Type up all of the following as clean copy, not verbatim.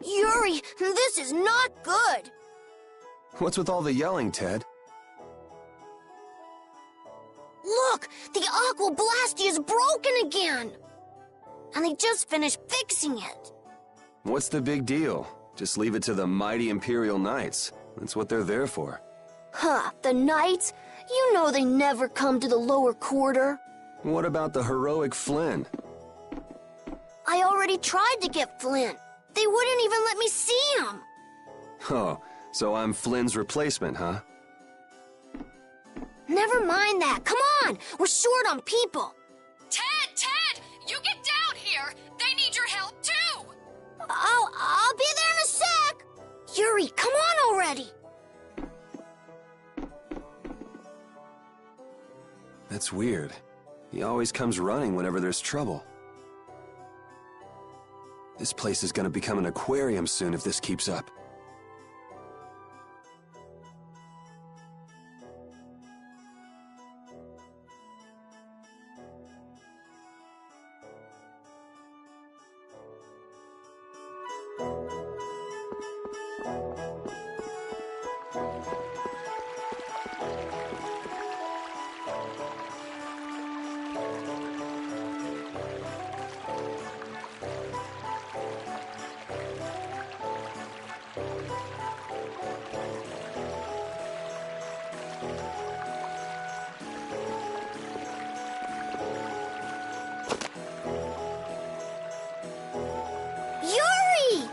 Yuri, this is not good. What's with all the yelling, Ted? Look, the Aqua Blasty is broken again. And they just finished fixing it. What's the big deal? Just leave it to the mighty Imperial Knights. That's what they're there for. Huh, the Knights? You know they never come to the lower quarter. What about the heroic Flynn? I already tried to get Flynn. They wouldn't even let me see him. Oh, so I'm Flynn's replacement, huh? Never mind that. Come on, we're short on people. Ted! You get down here! They need your help, too! I'll be there in a sec. Yuri, come on already. That's weird. He always comes running whenever there's trouble. This place is gonna become an aquarium soon if this keeps up. Yuri!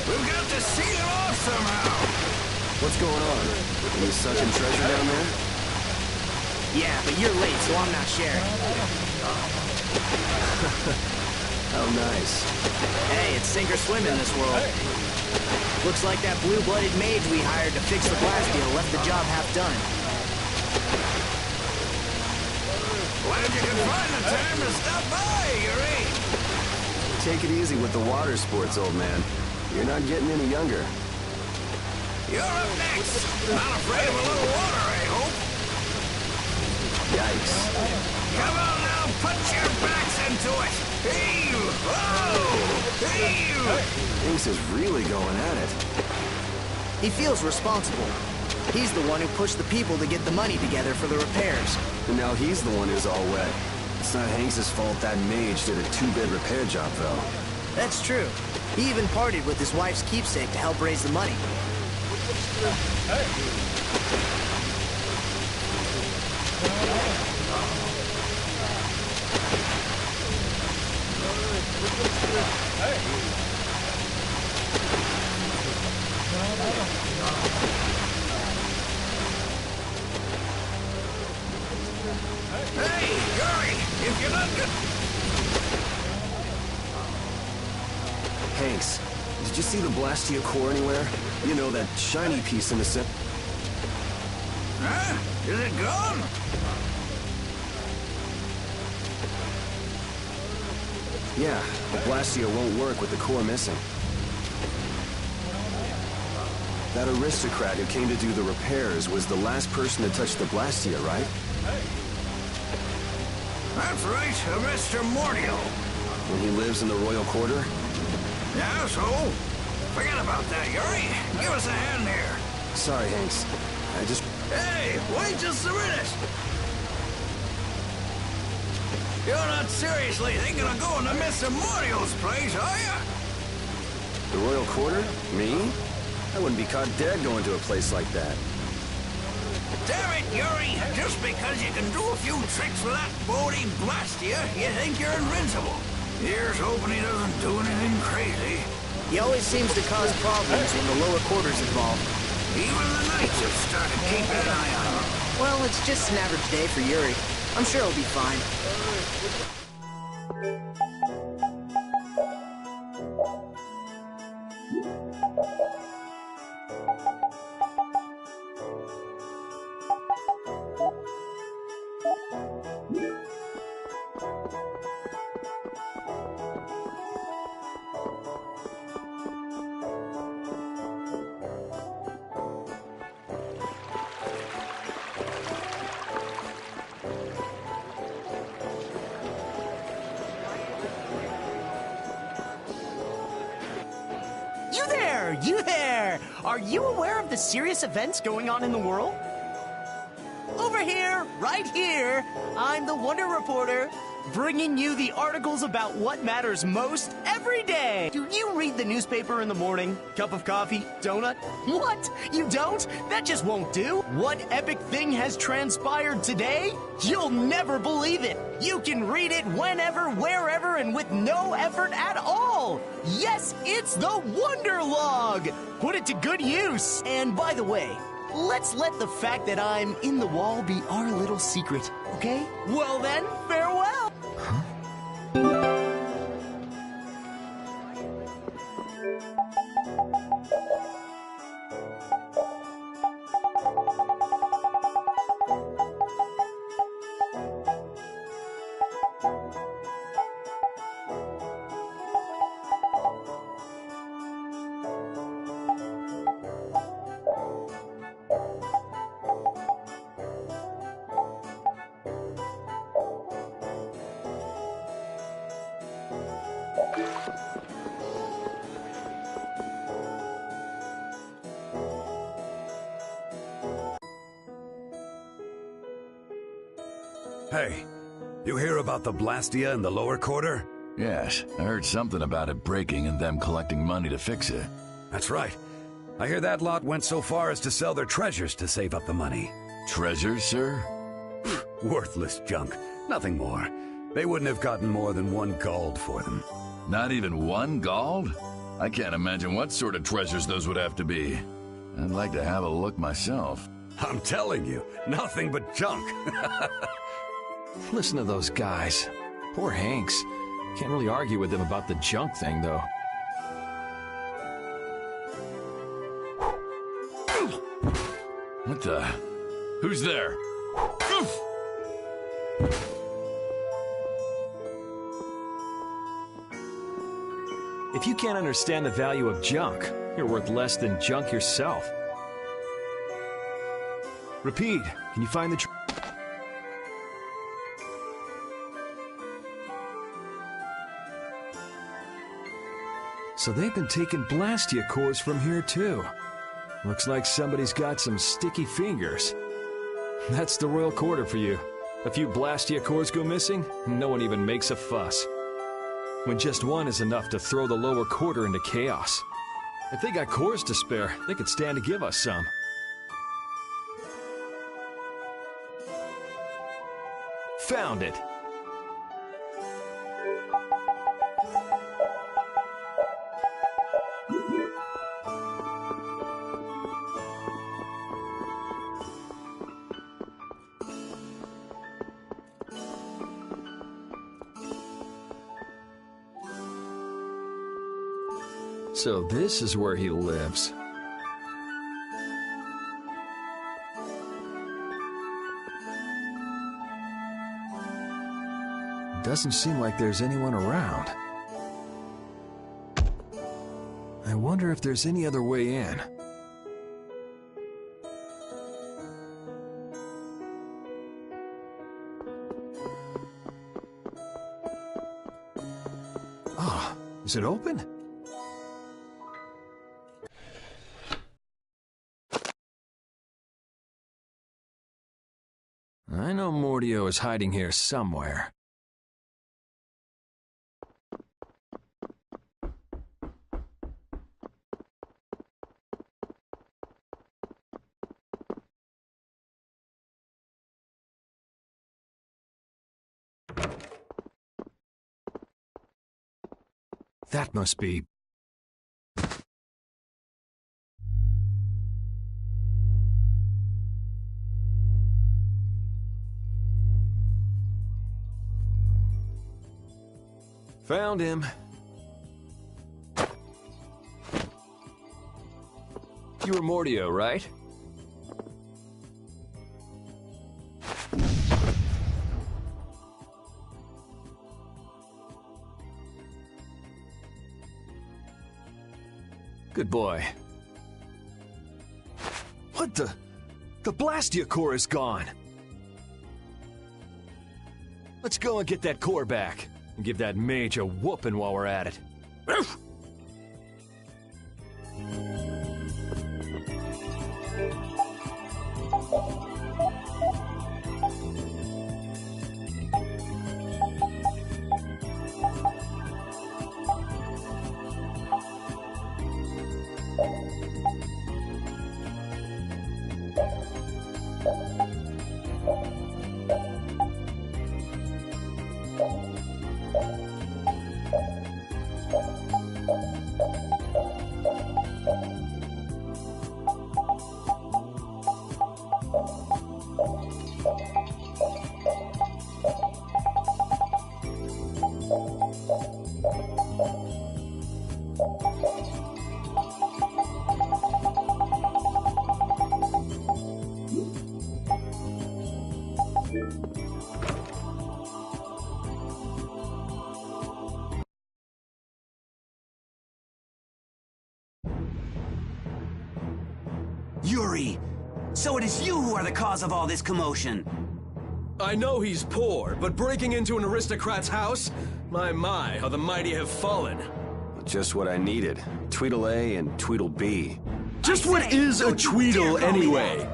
We've got to seal it off somehow. What's going on? Any sunken treasure down there? Yeah, but you're late, so I'm not sharing. How nice. Hey, it's sink or swim in this world. Looks like that blue-blooded mage we hired to fix the blast deal left the job half done. Glad you could find the time to stop by, Yuri. Take it easy with the water sports, old man. You're not getting any younger. You're up next. Not afraid of a little water, I hope. Yikes. Come on now, put your backs into it. Heave! Oh! Heave! Ace is really going at it. He feels responsible. He's the one who pushed the people to get the money together for the repairs. And now he's the one who's all wet. It's not Hanks's fault that mage did a two-bit repair job, though. That's true. He even partied with his wife's keepsake to help raise the money. Hey, Yuri, if you're not good... Hanks, did you see the Blastia core anywhere? You know, that shiny piece in the center. Huh? Is it gone? Yeah, the Blastia won't work with the core missing. That aristocrat who came to do the repairs was the last person to touch the Blastia, right? That's right, Mr. Mordio. And he lives in the Royal Quarter? Yeah, so? Forget about that, Yuri. Give us a hand here. Sorry, Hanks. I just... Hey, wait just a minute. You're not seriously thinking of going to Mr. Mordio's place, are you? The Royal Quarter? Me? I wouldn't be caught dead going to a place like that. Damn it, Yuri! Just because you can do a few tricks with that Bodhi Blastia, you think you're invincible. Here's hoping he doesn't do anything crazy. He always seems to cause problems when the lower quarter's involved. Even the Knights have started keeping an eye on him. Well, it's just an average day for Yuri. I'm sure he'll be fine. You there! Are you aware of the serious events going on in the world? Over here, right here, I'm the Wonder Reporter, bringing you the articles about what matters most every day. Do you read the newspaper in the morning? Cup of coffee? Donut? What? You don't? That just won't do. What epic thing has transpired today? You'll never believe it. You can read it whenever, wherever, and with no effort at all. Yes, it's the Wonder Log. Put it to good use. And by the way, let's let the fact that I'm in the wall be our little secret, okay? Well then, farewell. Hey, you hear about the Blastia in the lower quarter? Yes, I heard something about it breaking and them collecting money to fix it. That's right. I hear that lot went so far as to sell their treasures to save up the money. Treasures, sir? Worthless junk. Nothing more. They wouldn't have gotten more than 1 gold for them. Not even 1 gold? I can't imagine what sort of treasures those would have to be. I'd like to have a look myself. I'm telling you, nothing but junk. Listen to those guys. Poor Hanks. Can't really argue with them about the junk thing, though. What the? Who's there? If you can't understand the value of junk, you're worth less than junk yourself. Repeat, can you find the So they've been taking Blastia cores from here too. Looks like somebody's got some sticky fingers. That's the Royal Quarter for you. A few Blastia cores go missing, no one even makes a fuss. When just one is enough to throw the lower quarter into chaos. If they got cores to spare, they could stand to give us some. Found it. So this is where he lives. Doesn't seem like there's anyone around. I wonder if there's any other way in. Oh, is it open? I know Mordio is hiding here somewhere. That must be... Found him. You were Mordio, right? Good boy. What the? The Blastia core is gone. Let's go and get that core back, and give that mage a whooping while we're at it. Yuri! So it is you who are the cause of all this commotion! I know he's poor, but breaking into an aristocrat's house? My, how the mighty have fallen. Just what I needed. Tweedle A and Tweedle B. Just what is a Tweedle anyway?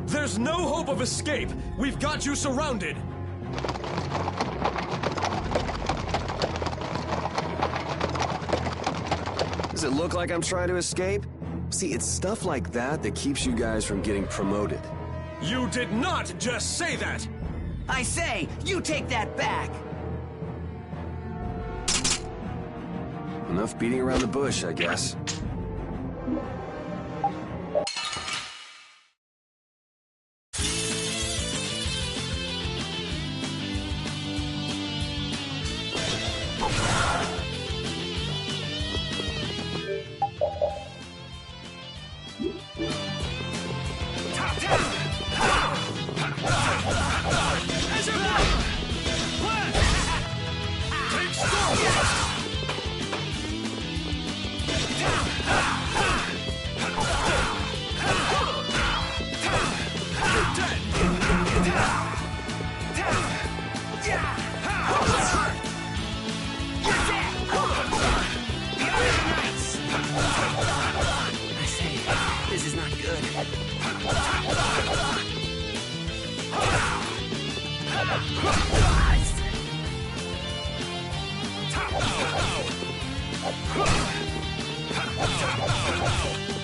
There's no hope of escape! We've got you surrounded! Does it look like I'm trying to escape? See, it's stuff like that that keeps you guys from getting promoted. You did not just say that! I say, you take that back! Enough beating around the bush, I guess.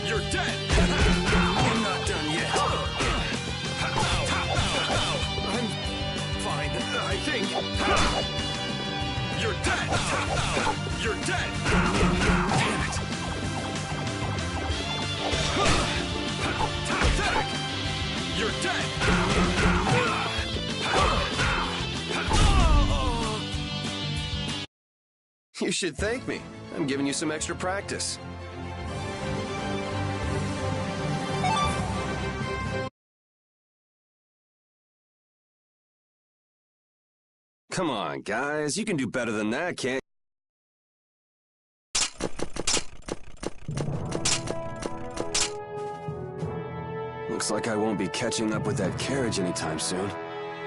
You're dead! I'm not done yet. I'm fine, I think. You're dead! You're dead! Damn it! Pathetic! You're dead! You should thank me. I'm giving you some extra practice. Come on, guys. You can do better than that, can't you? Looks like I won't be catching up with that carriage anytime soon.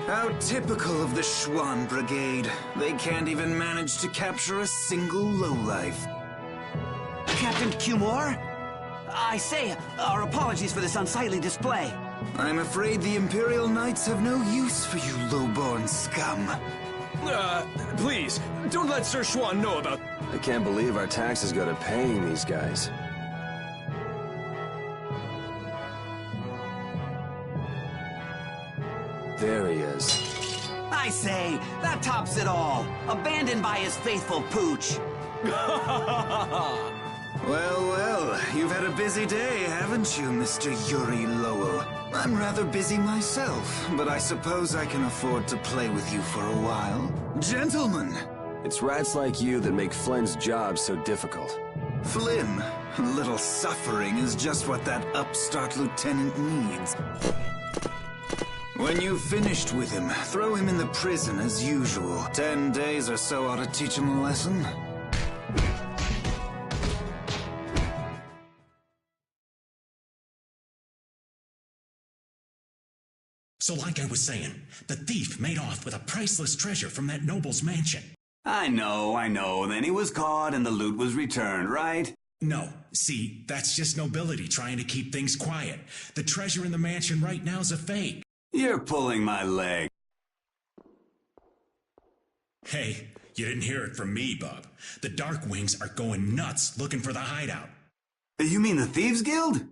How typical of the Schwann Brigade. They can't even manage to capture a single lowlife. Captain Cumore? I say, our apologies for this unsightly display. I'm afraid the Imperial Knights have no use for you lowborn scum. Please, don't let Sir Schwann know about... I can't believe our taxes go to paying these guys. There he is. I say, that tops it all. Abandoned by his faithful pooch. Well, you've had a busy day, haven't you, Mr. Yuri Lowell? I'm rather busy myself, but I suppose I can afford to play with you for a while. Gentlemen! It's rats like you that make Flynn's job so difficult. Flynn, a little suffering is just what that upstart lieutenant needs. When you've finished with him, throw him in the prison as usual. 10 days or so ought to teach him a lesson. So like I was saying, the thief made off with a priceless treasure from that noble's mansion. I know. Then he was caught and the loot was returned, right? No. See, that's just nobility trying to keep things quiet. The treasure in the mansion right now is a fake. You're pulling my leg. Hey, you didn't hear it from me, Bub. The Dark Wings are going nuts looking for the hideout. You mean the Thieves Guild?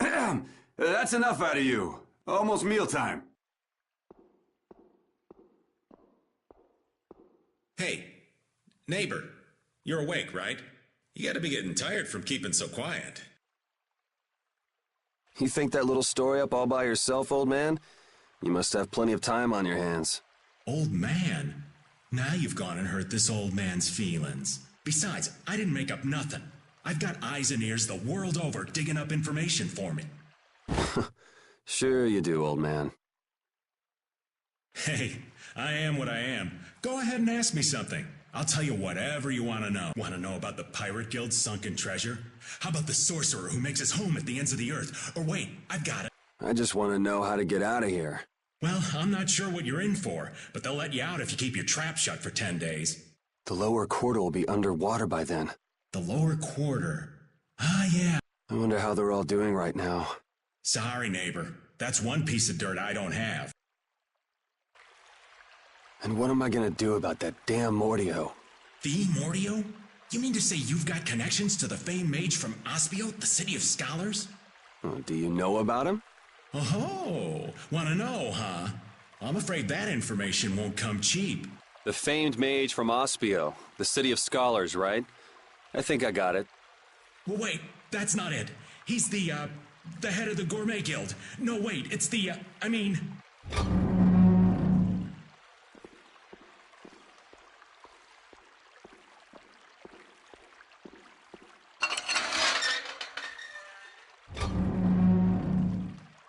That's enough out of you. Almost mealtime. Hey, neighbor, you're awake, right? You gotta be getting tired from keeping so quiet. You think that little story up all by yourself, old man? You must have plenty of time on your hands. Old man? Now you've gone and hurt this old man's feelings. Besides, I didn't make up nothing. I've got eyes and ears the world over digging up information for me. Sure you do, old man. Hey, I am what I am. Go ahead and ask me something. I'll tell you whatever you want to know. Want to know about the Pirate Guild's sunken treasure? How about the sorcerer who makes his home at the ends of the earth? Or wait, I've got it. I just want to know how to get out of here. Well, I'm not sure what you're in for, but they'll let you out if you keep your trap shut for 10 days. The lower quarter will be underwater by then. The lower quarter? Ah, yeah. I wonder how they're all doing right now. Sorry, neighbor. That's one piece of dirt I don't have. And what am I gonna do about that damn Mordio? The Mordio? You mean to say you've got connections to the famed mage from Ospio, the city of scholars? Oh, do you know about him? Oh, wanna know, huh? I'm afraid that information won't come cheap. The famed mage from Ospio, the city of scholars, right? I think I got it. Well, wait, that's not it. He's the head of the Gourmet Guild. No, wait, it's the, I mean...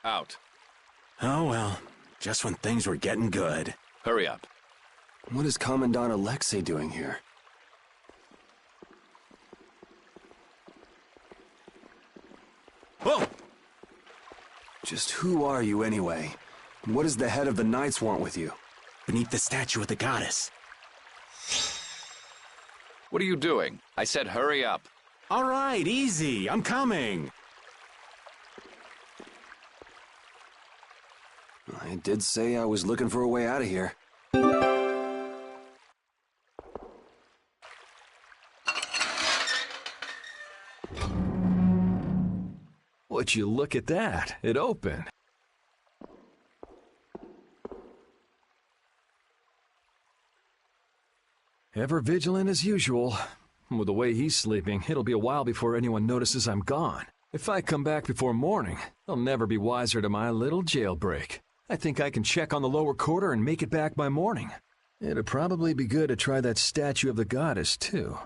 Out. Oh well, just when things were getting good. Hurry up. What is Commandant Alexei doing here? Whoa! Just who are you anyway? What does the head of the Knights want with you? Beneath the statue of the goddess. What are you doing? I said hurry up. All right, easy. I'm coming. I did say I was looking for a way out of here. Would you look at that? It opened. Ever vigilant as usual. With the way he's sleeping, it'll be a while before anyone notices I'm gone. If I come back before morning, they'll never be wiser to my little jailbreak. I think I can check on the lower quarter and make it back by morning. It'd probably be good to try that statue of the goddess, too.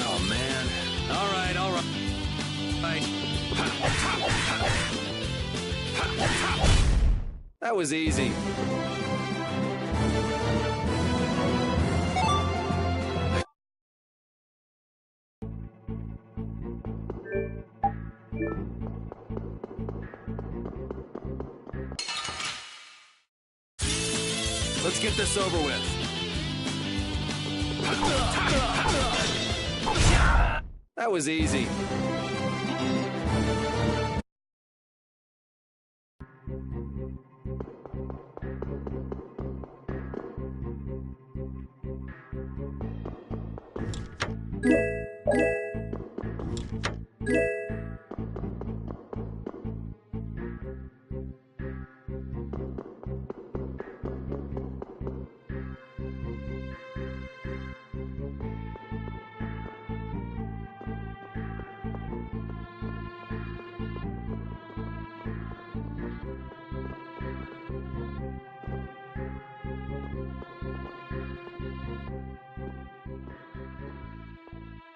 Oh, man. All right. That was easy. Let's get this over with. That was easy.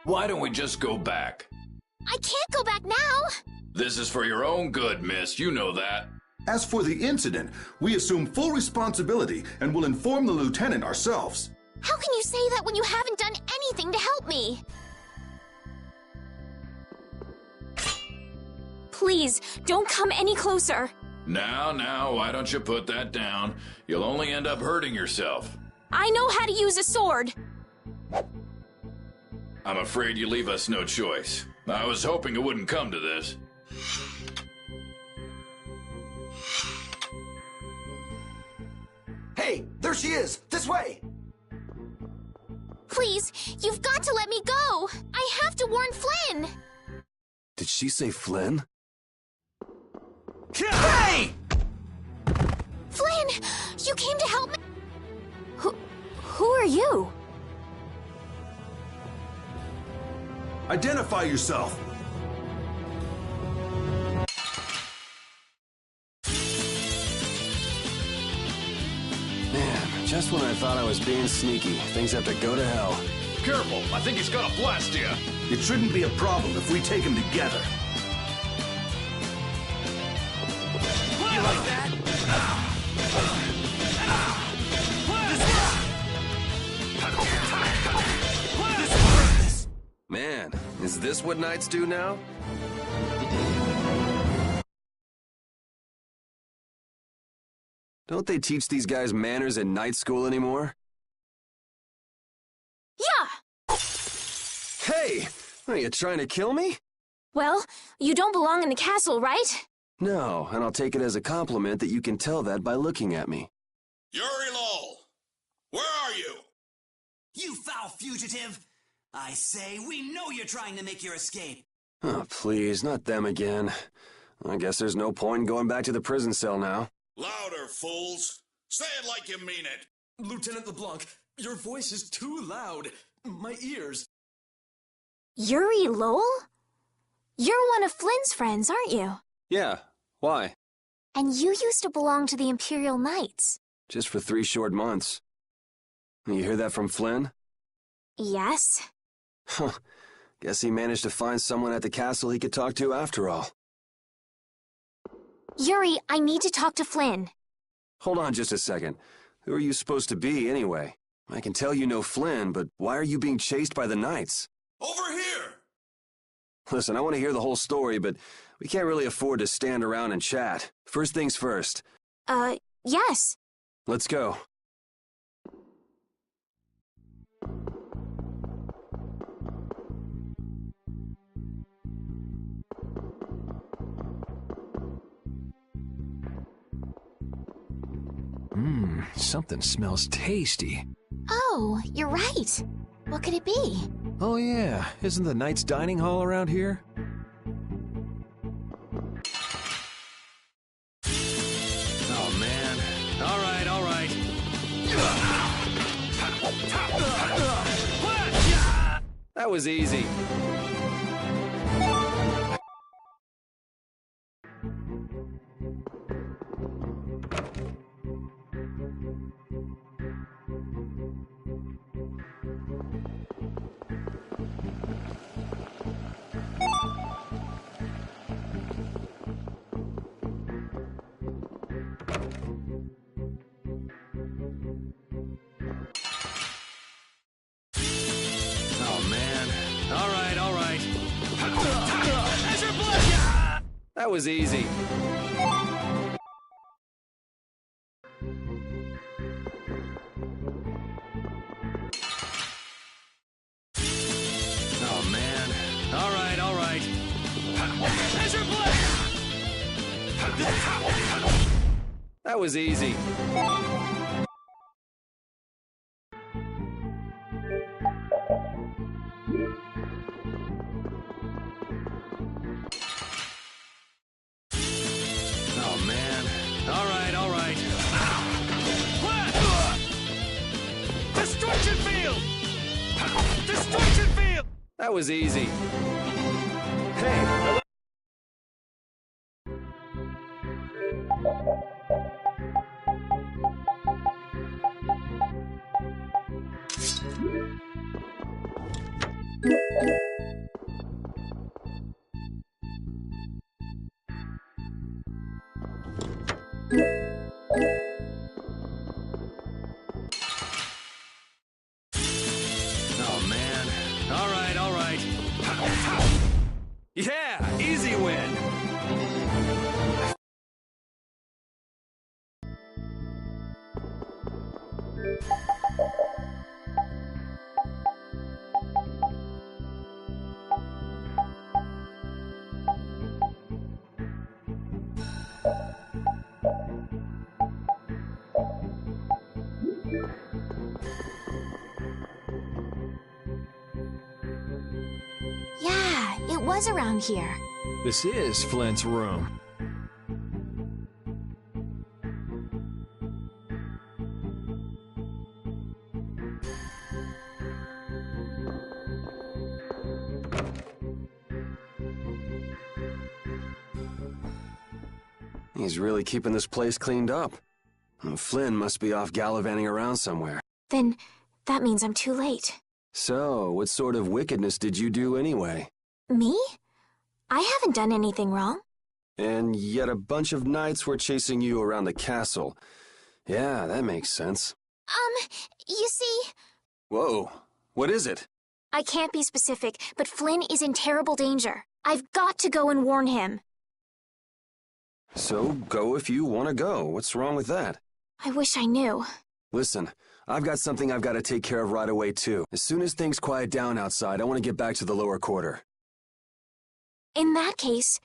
Why don't we just go back? I can't go back now. This is for your own good, miss. You know that. As for the incident, we assume full responsibility and will inform the lieutenant ourselves. How can you say that when you haven't done anything to help me? Please, don't come any closer. Now, why don't you put that down? You'll only end up hurting yourself. I know how to use a sword. I'm afraid you leave us no choice. I was hoping it wouldn't come to this. Hey, there she is! This way! Please, you've got to let me go. I have to warn Flynn. Did she say Flynn? Hey! Flynn, you came to help me. Who are you? Identify yourself! Man, just when I thought I was being sneaky, things have to go to hell. Careful, I think he's gonna blast you. It shouldn't be a problem if we take him together. You like that? Man, is this what knights do now? Don't they teach these guys manners in night school anymore? Yeah. Hey! Are you trying to kill me? Well, you don't belong in the castle, right? No, and I'll take it as a compliment that you can tell that by looking at me. Yuri Lowell, where are you? You foul fugitive! I say, we know you're trying to make your escape. Oh, please, not them again. I guess there's no point in going back to the prison cell now. Louder, fools. Say it like you mean it. Lieutenant LeBlanc, your voice is too loud. My ears. Yuri Lowell? You're one of Flynn's friends, aren't you? Yeah, why? And you used to belong to the Imperial Knights. Just for 3 short months. You hear that from Flynn? Yes. Huh. Guess he managed to find someone at the castle he could talk to after all. Yuri, I need to talk to Flynn. Hold on just a second. Who are you supposed to be, anyway? I can tell you know Flynn, but why are you being chased by the Knights? Over here! Listen, I want to hear the whole story, but we can't really afford to stand around and chat. First things first. Yes. Let's go. Something smells tasty. Oh, you're right. What could it be? Oh yeah, isn't the Knights dining hall around here? Oh, man. All right, all right. That was easy. That was easy. Oh, man. All right, all right. There's your blood! That was easy. Oh, man. All right, all right. Destruction field! Destruction field! That was easy. Hey! Oh, man. All right, all right. Yeah, easy win. Yeah, it was around here. This is Flint's room. He's really keeping this place cleaned up. Flynn must be off gallivanting around somewhere. Then that means I'm too late. So, what sort of wickedness did you do anyway? Me? I haven't done anything wrong. And yet a bunch of knights were chasing you around the castle. Yeah, that makes sense. You see... Whoa, what is it? I can't be specific, but Flynn is in terrible danger. I've got to go and warn him. So, go if you want to go. What's wrong with that? I wish I knew. Listen, I've got something I've got to take care of right away, too. As soon as things quiet down outside, I want to get back to the lower quarter. In that case,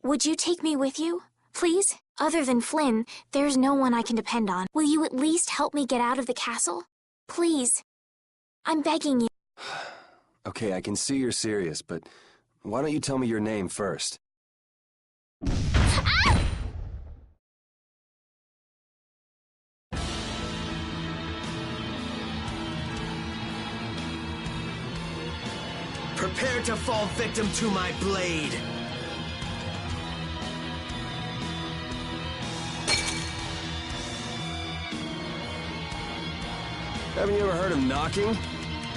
would you take me with you, please? Other than Flynn, there's no one I can depend on. Will you at least help me get out of the castle? Please. I'm begging you. Okay, I can see you're serious, but why don't you tell me your name first? Prepare to fall victim to my blade. Haven't you ever heard of knocking?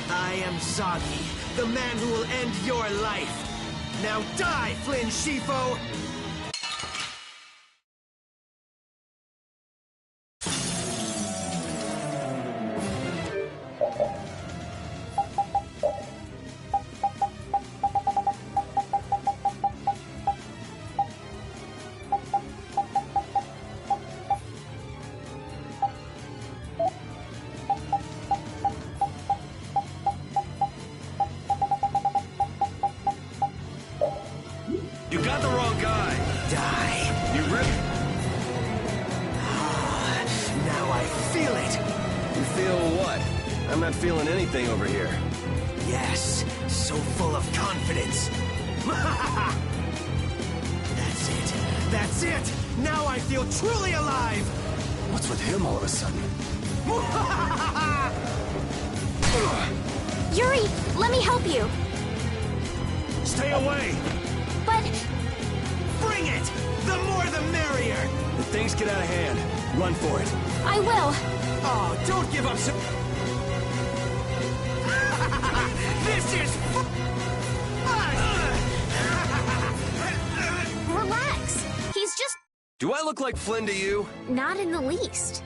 I am Zagi, the man who will end your life. Now die, Flynn Shifo! Feel what? I'm not feeling anything over here. Yes, so full of confidence. That's it. That's it. Now I feel truly alive. What's with him all of a sudden? Yuri, let me help you. Stay away. But... Bring it! The more the merrier! If things get out of hand, run for it. I will. Oh, don't give up so... This is fun! Relax. He's just Do I look like Flynn to you? not in the least.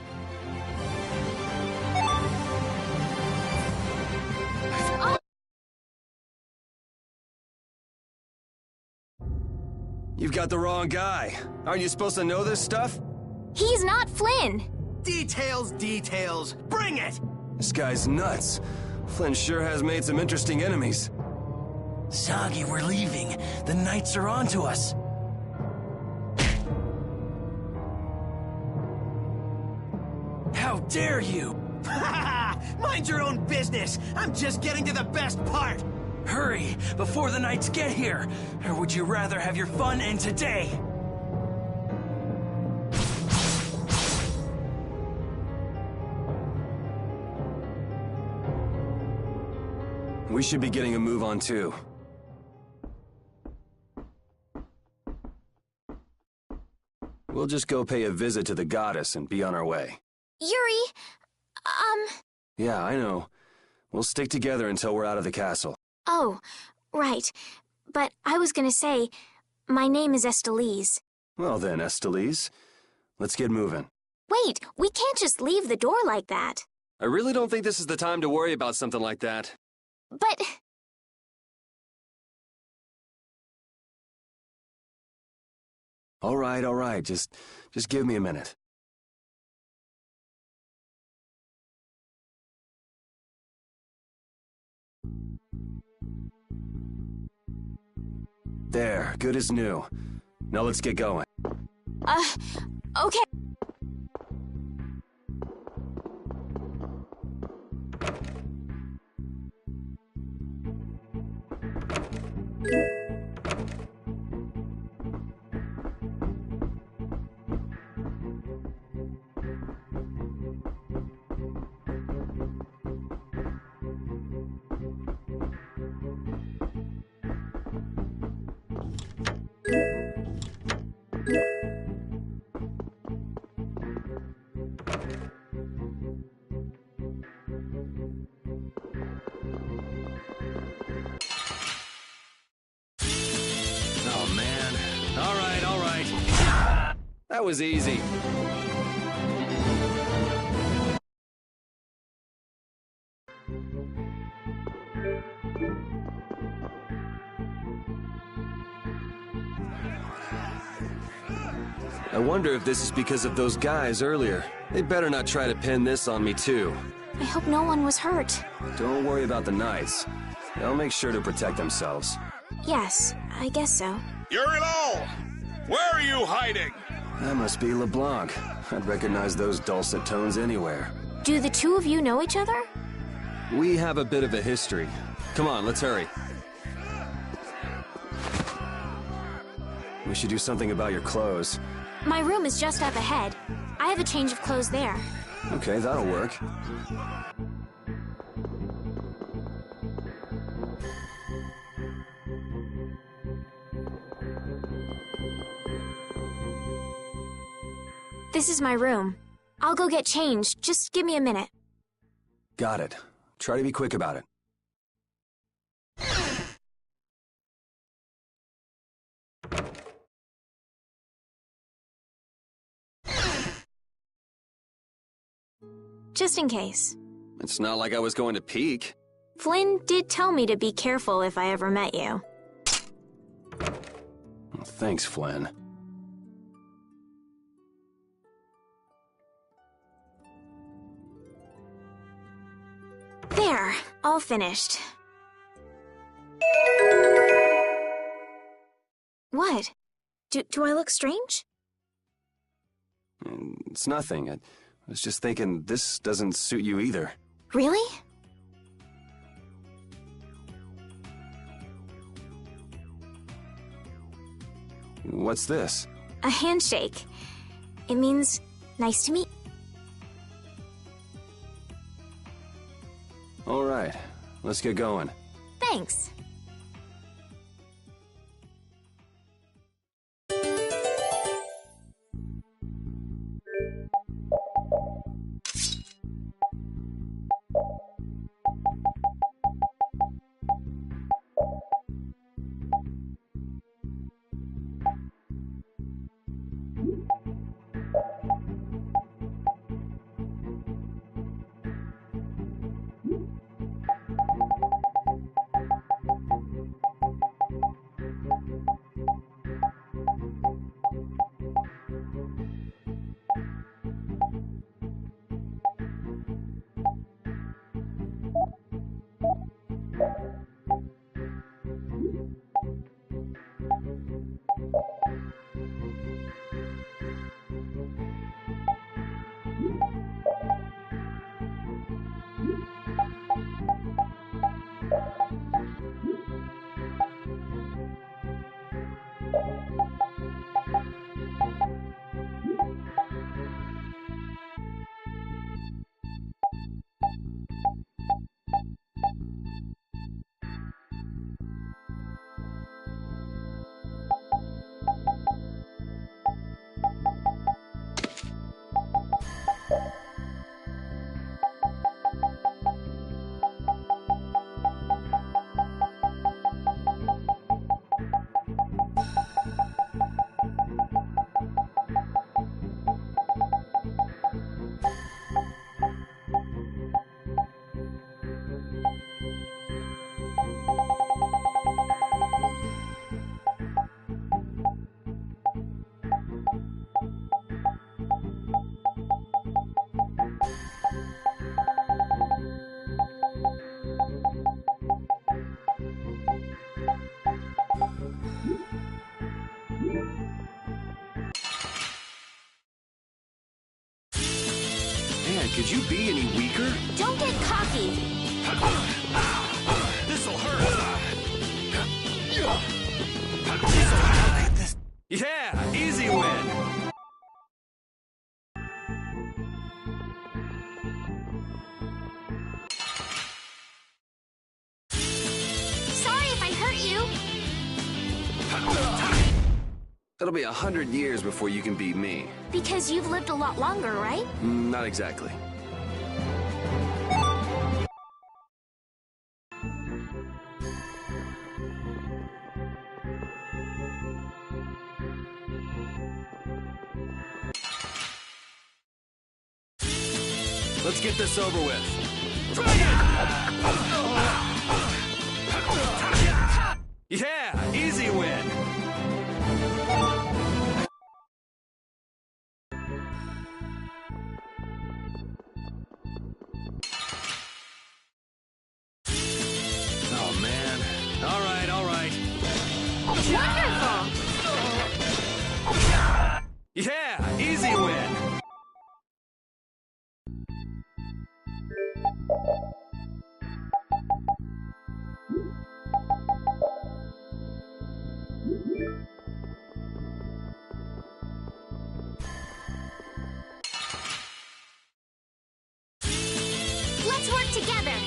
Oh, You've got the wrong guy. Aren't you supposed to know this stuff? he's not Flynn. Details, details. Bring it! This guy's nuts. Flynn sure has made some interesting enemies. Soggy, we're leaving. The Knights are onto us. How dare you! Mind your own business! I'm just getting to the best part! Hurry, before the Knights get here! Or would you rather have your fun end today? We should be getting a move on too. We'll just go pay a visit to the goddess and be on our way. Yuri, Yeah, I know. We'll stick together until we're out of the castle. oh, right. But I was gonna say, my name is Estelise. Well then, Estelise, let's get moving. Wait, we can't just leave the door like that. I really don't think this is the time to worry about something like that. But... All right, just give me a minute. There, good as new. Now let's get going. Okay. Oh, man. All right. That was easy. I wonder if this is because of those guys earlier. They better not try to pin this on me, too. I hope no one was hurt. Don't worry about the Knights. They'll make sure to protect themselves. Yes, I guess so. Yuri Lowell! Where are you hiding? That must be LeBlanc. I'd recognize those dulcet tones anywhere. Do the two of you know each other? We have a bit of a history. Come on, let's hurry. We should do something about your clothes. My room is just up ahead. I have a change of clothes there. Okay, that'll work. This is my room. I'll go get changed. Just give me a minute. Got it. Try to be quick about it. Just in case. It's not like I was going to peek. Flynn did tell me to be careful if I ever met you. Thanks, Flynn. There, all finished. What? Do I look strange? It's nothing. I was just thinking, this doesn't suit you either. Really? What's this? A handshake. It means nice to meet. All right, let's get going. Thanks. Man, could you be any weaker? Don't get cocky. This'll hurt. Yeah, easy win. Sorry if I hurt you. It'll be 100 years before you can beat me. Because you've lived a lot longer, right? Not exactly. Let's get this over with. Yeah, easy win. Oh, man. All right, all right. Wonderful! Yeah, easy win. Let's work together.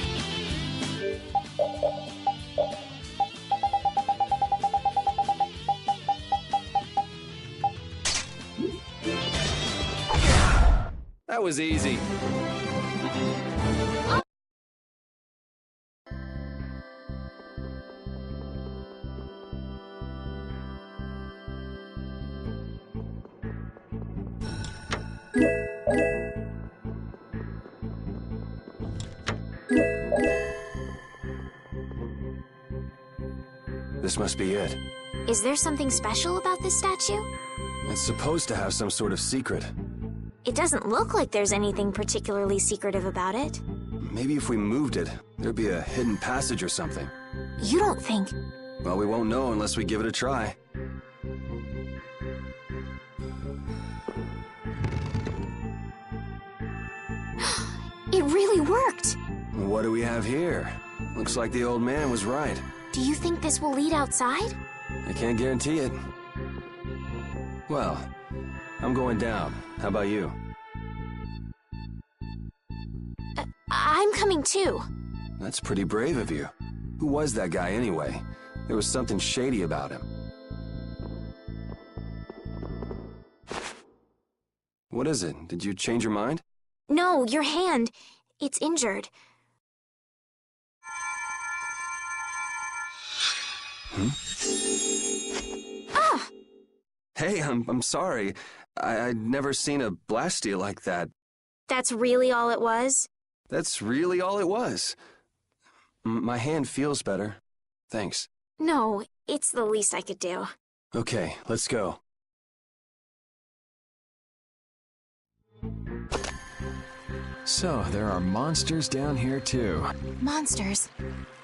That was easy. This must be it. Is there something special about this statue? It's supposed to have some sort of secret. It doesn't look like there's anything particularly secretive about it. Maybe if we moved it, there'd be a hidden passage or something. You don't think... Well, we won't know unless we give it a try. It really worked! What do we have here? Looks like the old man was right. Do you think this will lead outside? I can't guarantee it. Well, I'm going down. How about you? I'm coming too. That's pretty brave of you. Who was that guy anyway? There was something shady about him. What is it? Did you change your mind? No, your hand. It's injured. Ah! Hey, I'm sorry. I'd never seen a blastia like that. That's really all it was? That's really all it was. My hand feels better. Thanks. No, it's the least I could do. Okay, let's go. So, there are monsters down here too. Monsters?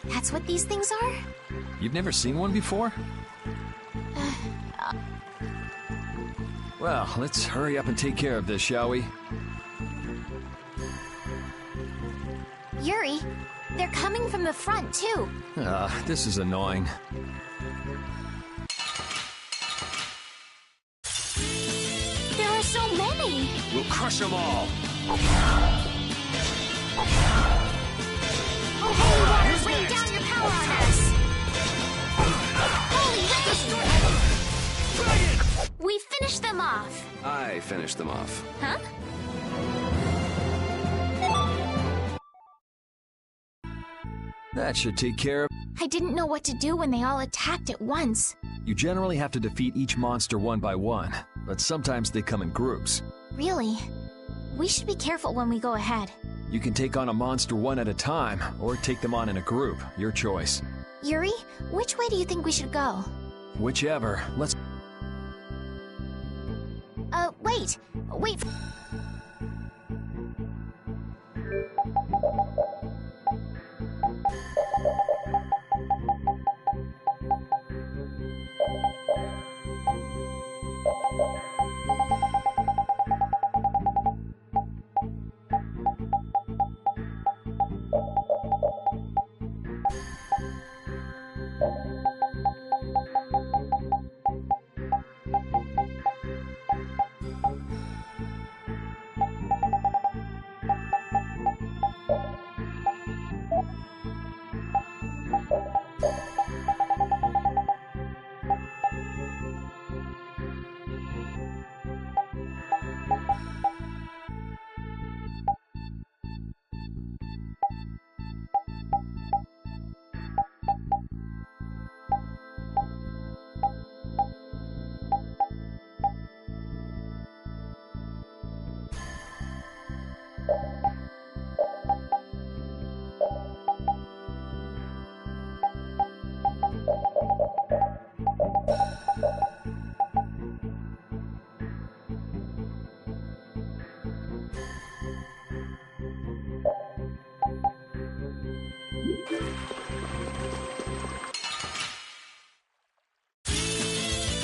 That's what these things are? You've never seen one before? Well, let's hurry up and take care of this, shall we? Yuri, they're coming from the front too. This is annoying. There are so many! We'll crush them all! Oh, holy waters, rain down your power on us! Holy rain! We finished them off! I finished them off. Huh? That should take care of... I didn't know what to do when they all attacked at once. You generally have to defeat each monster one by one, but sometimes they come in groups. Really? We should be careful when we go ahead. You can take on a monster one at a time, or take them on in a group. Your choice. Yuri, which way do you think we should go? Whichever. Let's... Wait. Wait.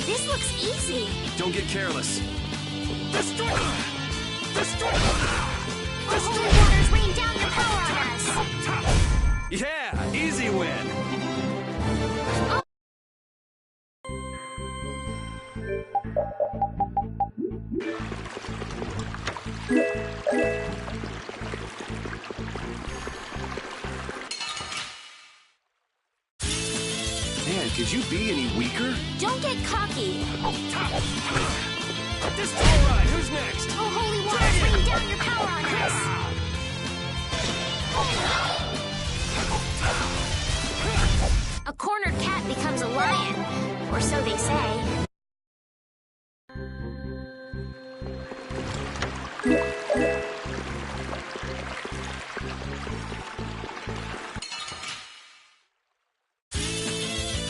This looks easy. Don't get careless. Destroy! Destroy! Oh, holy waters, rain down your power on us! Yeah, easy win. Oh. Man, could you be any weaker? Don't get cocky. This is all right. Who's next? Oh, holy waters, rain down your power on us! A cornered cat becomes a lion, or so they say.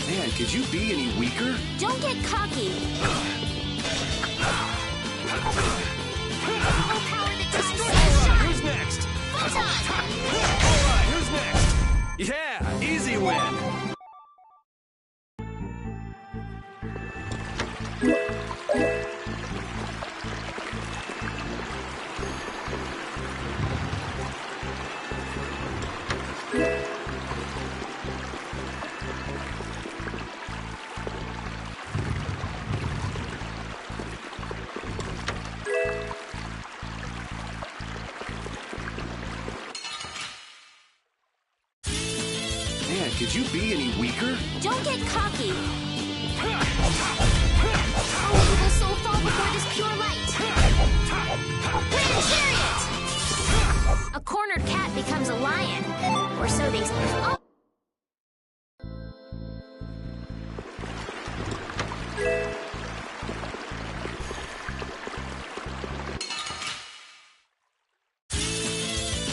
Man, could you be any weaker? Don't get cocky. Oh, power that ties sunshine. Who's next? Photon! All right, who's next? Yeah, easy win. could you be any weaker? Don't get cocky. Oh, evil soul, fall before this pure light. Wind chariot! A cornered cat becomes a lion. Or so they say. Oh.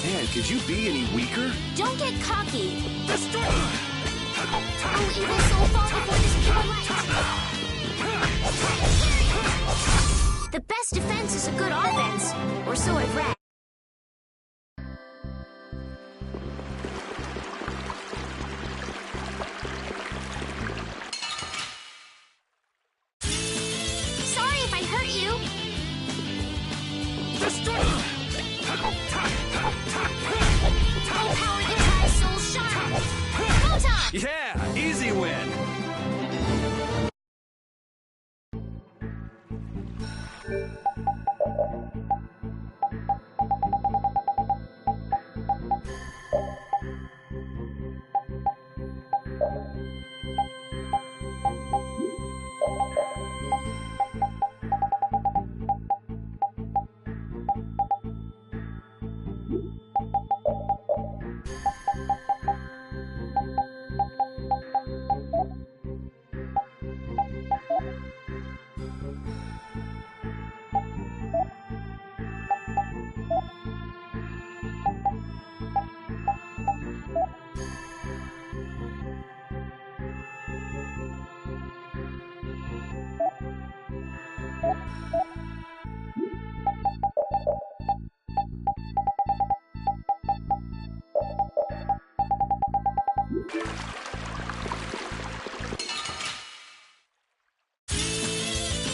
Man, could you be any weaker? Don't get cocky. Oh, evil soul, fall before this pure light. The best defense is a good offense, or so I've read. Sorry if I hurt you. Oh, power the tri-soul shine. Photon! Yeah, easy win.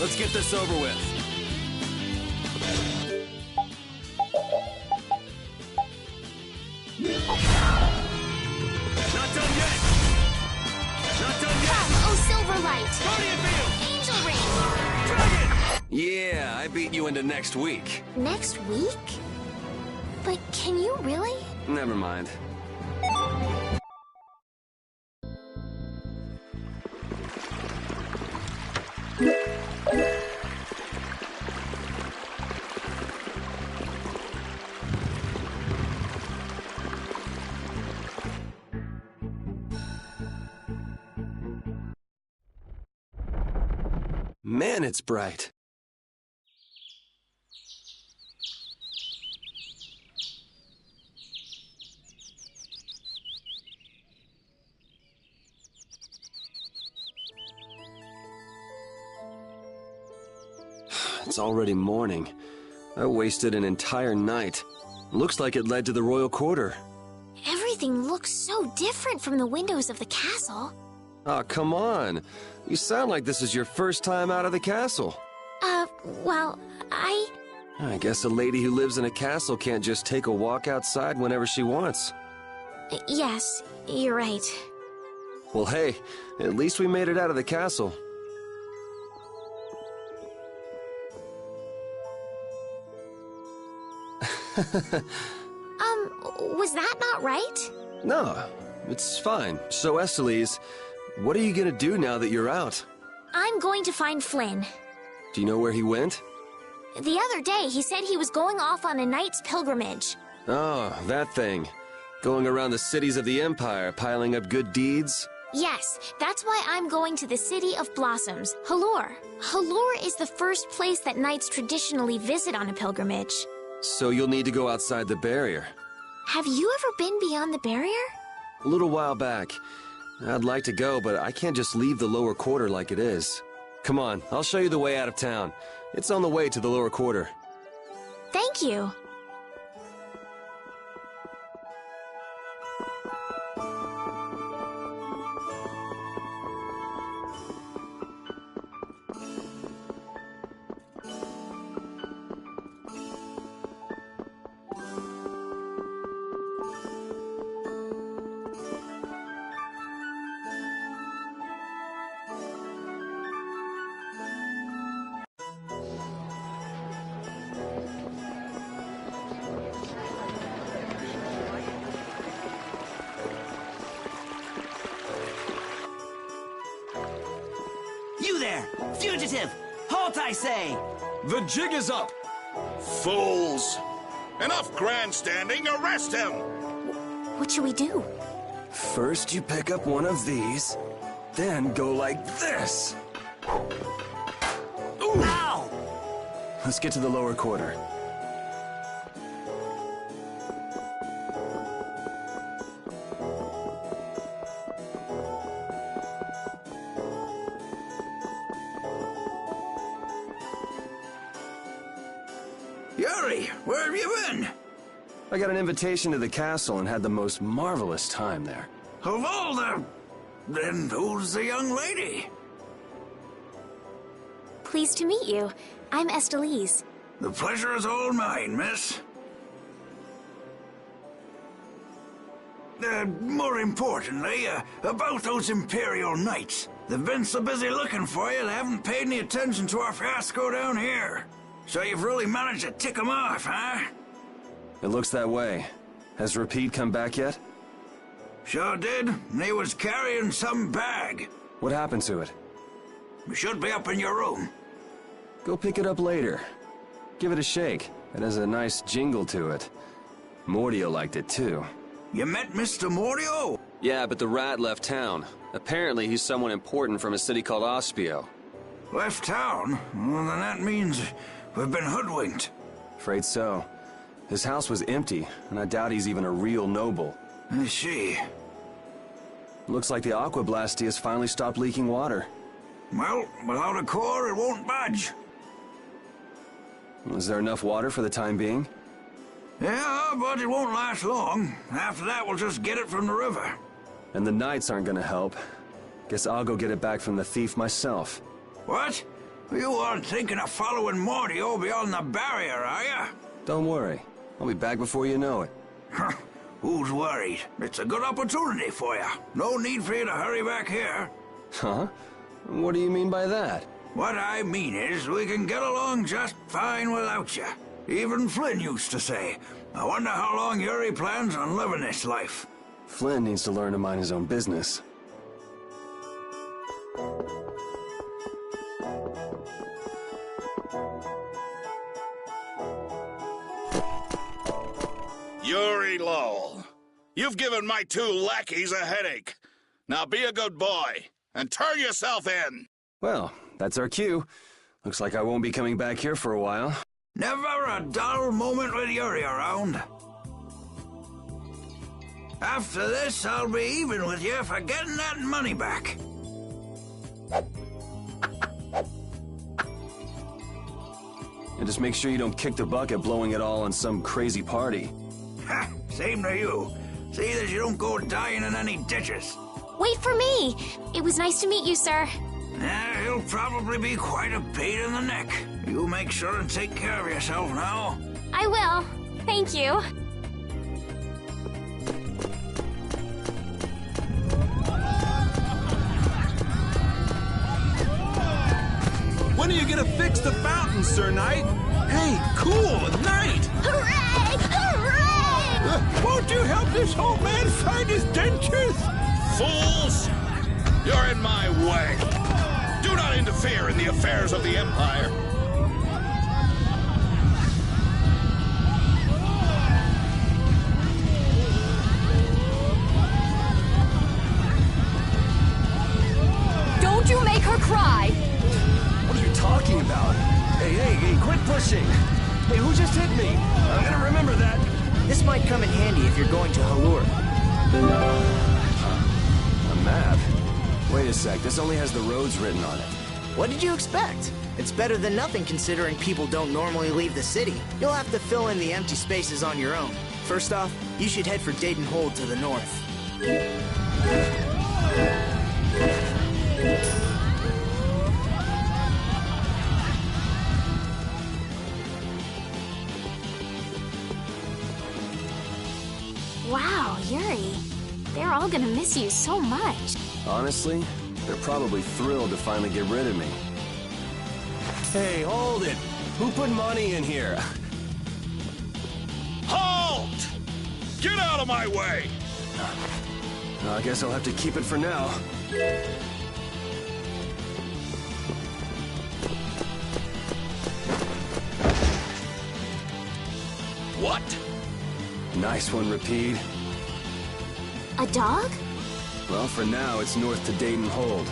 Let's get this over with. Not done yet! Not done yet! Come, oh Silverlight! Guardian Beam! Angel Ring! Dragon! Yeah, I beat you into next week. Next week? But can you really? Never mind. Man, it's bright. It's already morning. I wasted an entire night. Looks like it led to the royal quarter. Everything looks so different from the windows of the castle. Aw, come on. You sound like this is your first time out of the castle. Well, I guess a lady who lives in a castle can't just take a walk outside whenever she wants. Yes, you're right. Well, hey, at least we made it out of the castle. Was that not right? No, it's fine. So, Estelies, what are you gonna do now that you're out? I'm going to find Flynn. Do you know where he went? The other day, he said he was going off on a knight's pilgrimage. Oh, that thing. Going around the cities of the Empire, piling up good deeds? Yes, that's why I'm going to the City of Blossoms, Halure. Halure is the first place that knights traditionally visit on a pilgrimage. So you'll need to go outside the barrier. Have you ever been beyond the barrier? A little while back. I'd like to go, but I can't just leave the lower quarter like it is. Come on, I'll show you the way out of town. It's on the way to the lower quarter. Thank you. fugitive! Halt, I say! The jig is up! Fools! Enough grandstanding, arrest him! What should we do? First, you pick up one of these, then go like this. Ooh. Ow! Let's get to the lower quarter. Yuri, where have you been? I got an invitation to the castle and had the most marvelous time there. Of all the... Then who's the young lady? Pleased to meet you. I'm Estelise. The pleasure is all mine, miss. More importantly, about those Imperial Knights. They've been so busy looking for you, they haven't paid any attention to our fiasco down here. So you've really managed to tick them off, huh? It looks that way. Has Repeat come back yet? Sure did. He was carrying some bag. What happened to it? It should be up in your room. Go pick it up later. Give it a shake. It has a nice jingle to it. Mordio liked it too. You met Mr. Mordio? Yeah, but the rat left town. Apparently he's someone important from a city called Ospio. Left town? Well, then that means we've been hoodwinked. Afraid so. His house was empty, and I doubt he's even a real noble. I see. Looks like the Aqua Blastia has finally stopped leaking water. Well, without a core, it won't budge. Is there enough water for the time being? Yeah, but it won't last long. After that, we'll just get it from the river. And the knights aren't gonna help. Guess I'll go get it back from the thief myself. What? You aren't thinking of following Mordio beyond the barrier, are you? Don't worry. I'll be back before you know it. Who's worried? It's a good opportunity for you. No need for you to hurry back here. Huh? What do you mean by that? What I mean is, we can get along just fine without you. Even Flynn used to say, I wonder how long Yuri plans on living this life. Flynn needs to learn to mind his own business. Yuri Lowell, you've given my two lackeys a headache. Now be a good boy and turn yourself in. Well, that's our cue. Looks like I won't be coming back here for a while. Never a dull moment with Yuri around. After this, I'll be even with you for getting that money back. And just make sure you don't kick the bucket blowing it all on some crazy party. Ha! Same to you. See that you don't go dying in any ditches. Wait for me! It was nice to meet you, sir. He'll probably be quite a pain in the neck. You make sure and take care of yourself now. I will. Thank you. When are you gonna fix the fountain, Sir Knight? Hey, cool, Knight! Hooray! Hooray! Won't you help this old man find his dentures? Fools! You're in my way. Do not interfere in the affairs of the Empire. Don't you make her cry! What are you talking about? Hey, quit pushing! Hey, who just hit me? I'm gonna remember that. This might come in handy if you're going to Halur. A map? Wait a sec, this only has the roads written on it. What did you expect? It's better than nothing considering people don't normally leave the city. You'll have to fill in the empty spaces on your own. First off, you should head for Dayton Hold to the north. Wow, Yuri. They're all gonna miss you so much. Honestly, they're probably thrilled to finally get rid of me. Hey, hold it! Who put money in here? Halt! Get out of my way! I guess I'll have to keep it for now. What? Nice one, Rapide. A dog? Well, for now, it's north to Dayton Hold.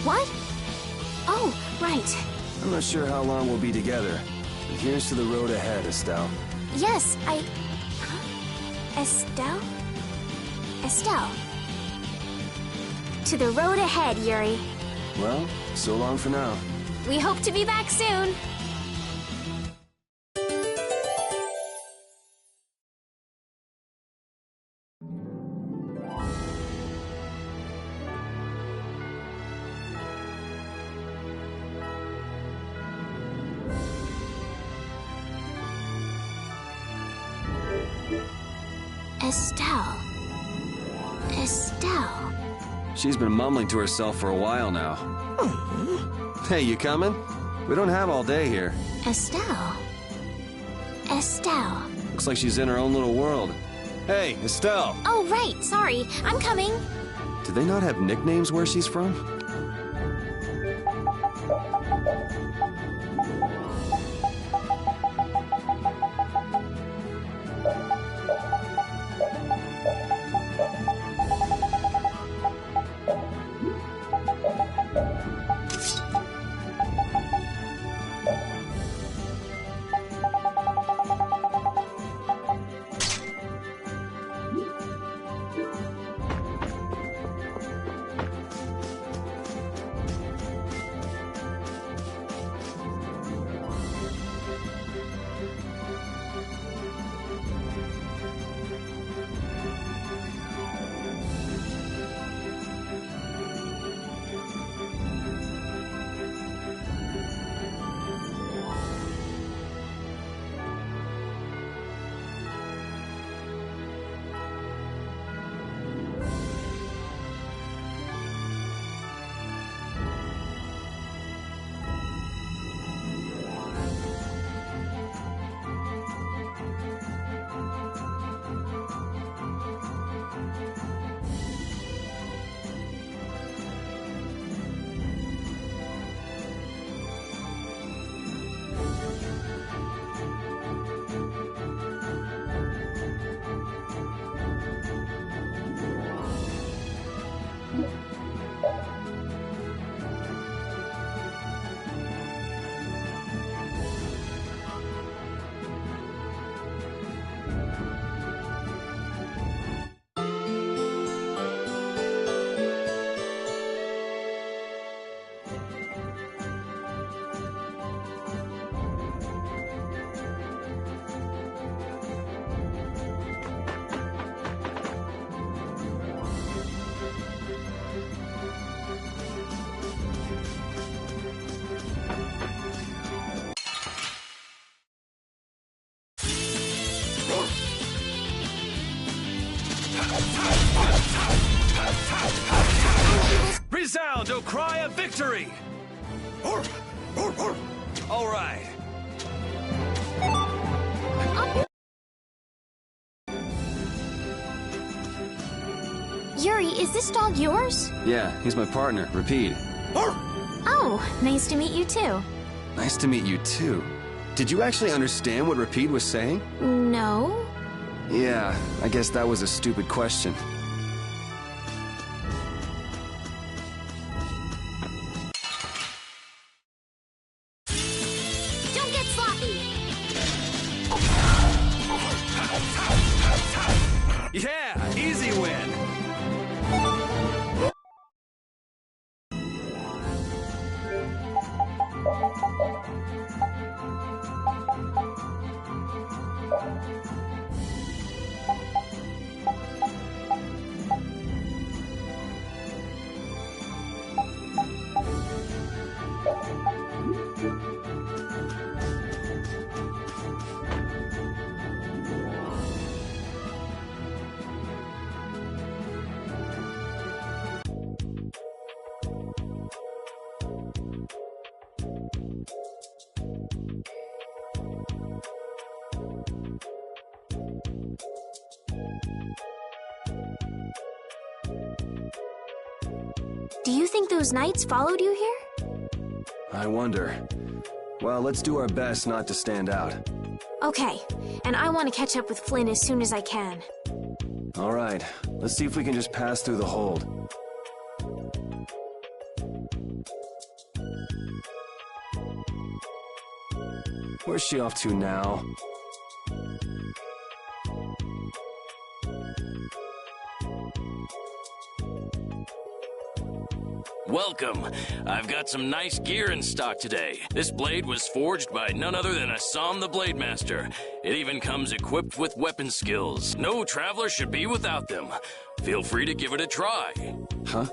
What? Oh, right. I'm not sure how long we'll be together, but here's to the road ahead, Estelle. Yes, Estelle? Estelle. To the road ahead, Yuri. Well, so long for now. We hope to be back soon. Estelle. Estelle. She's been mumbling to herself for a while now. Hey, you coming? We don't have all day here. Estelle. Estelle. Looks like she's in her own little world. Hey, Estelle! Oh, right. Sorry. I'm coming. Do they not have nicknames where she's from? Resound, O cry of victory! All right. Yuri, is this dog yours? Yeah, he's my partner, Rapide. Oh, nice to meet you too. Nice to meet you too. Did you actually understand what Rapide was saying? No. Yeah, I guess that was a stupid question. Don't get sloppy. Yeah, easy win. Do you think those knights followed you here? I wonder. Well, let's do our best not to stand out. Okay, and I want to catch up with Flynn as soon as I can. All right, let's see if we can just pass through the hold. Where's she off to now? Welcome. I've got some nice gear in stock today. This blade was forged by none other than Assam the Blade Master. It even comes equipped with weapon skills. No traveler should be without them. Feel free to give it a try. Huh?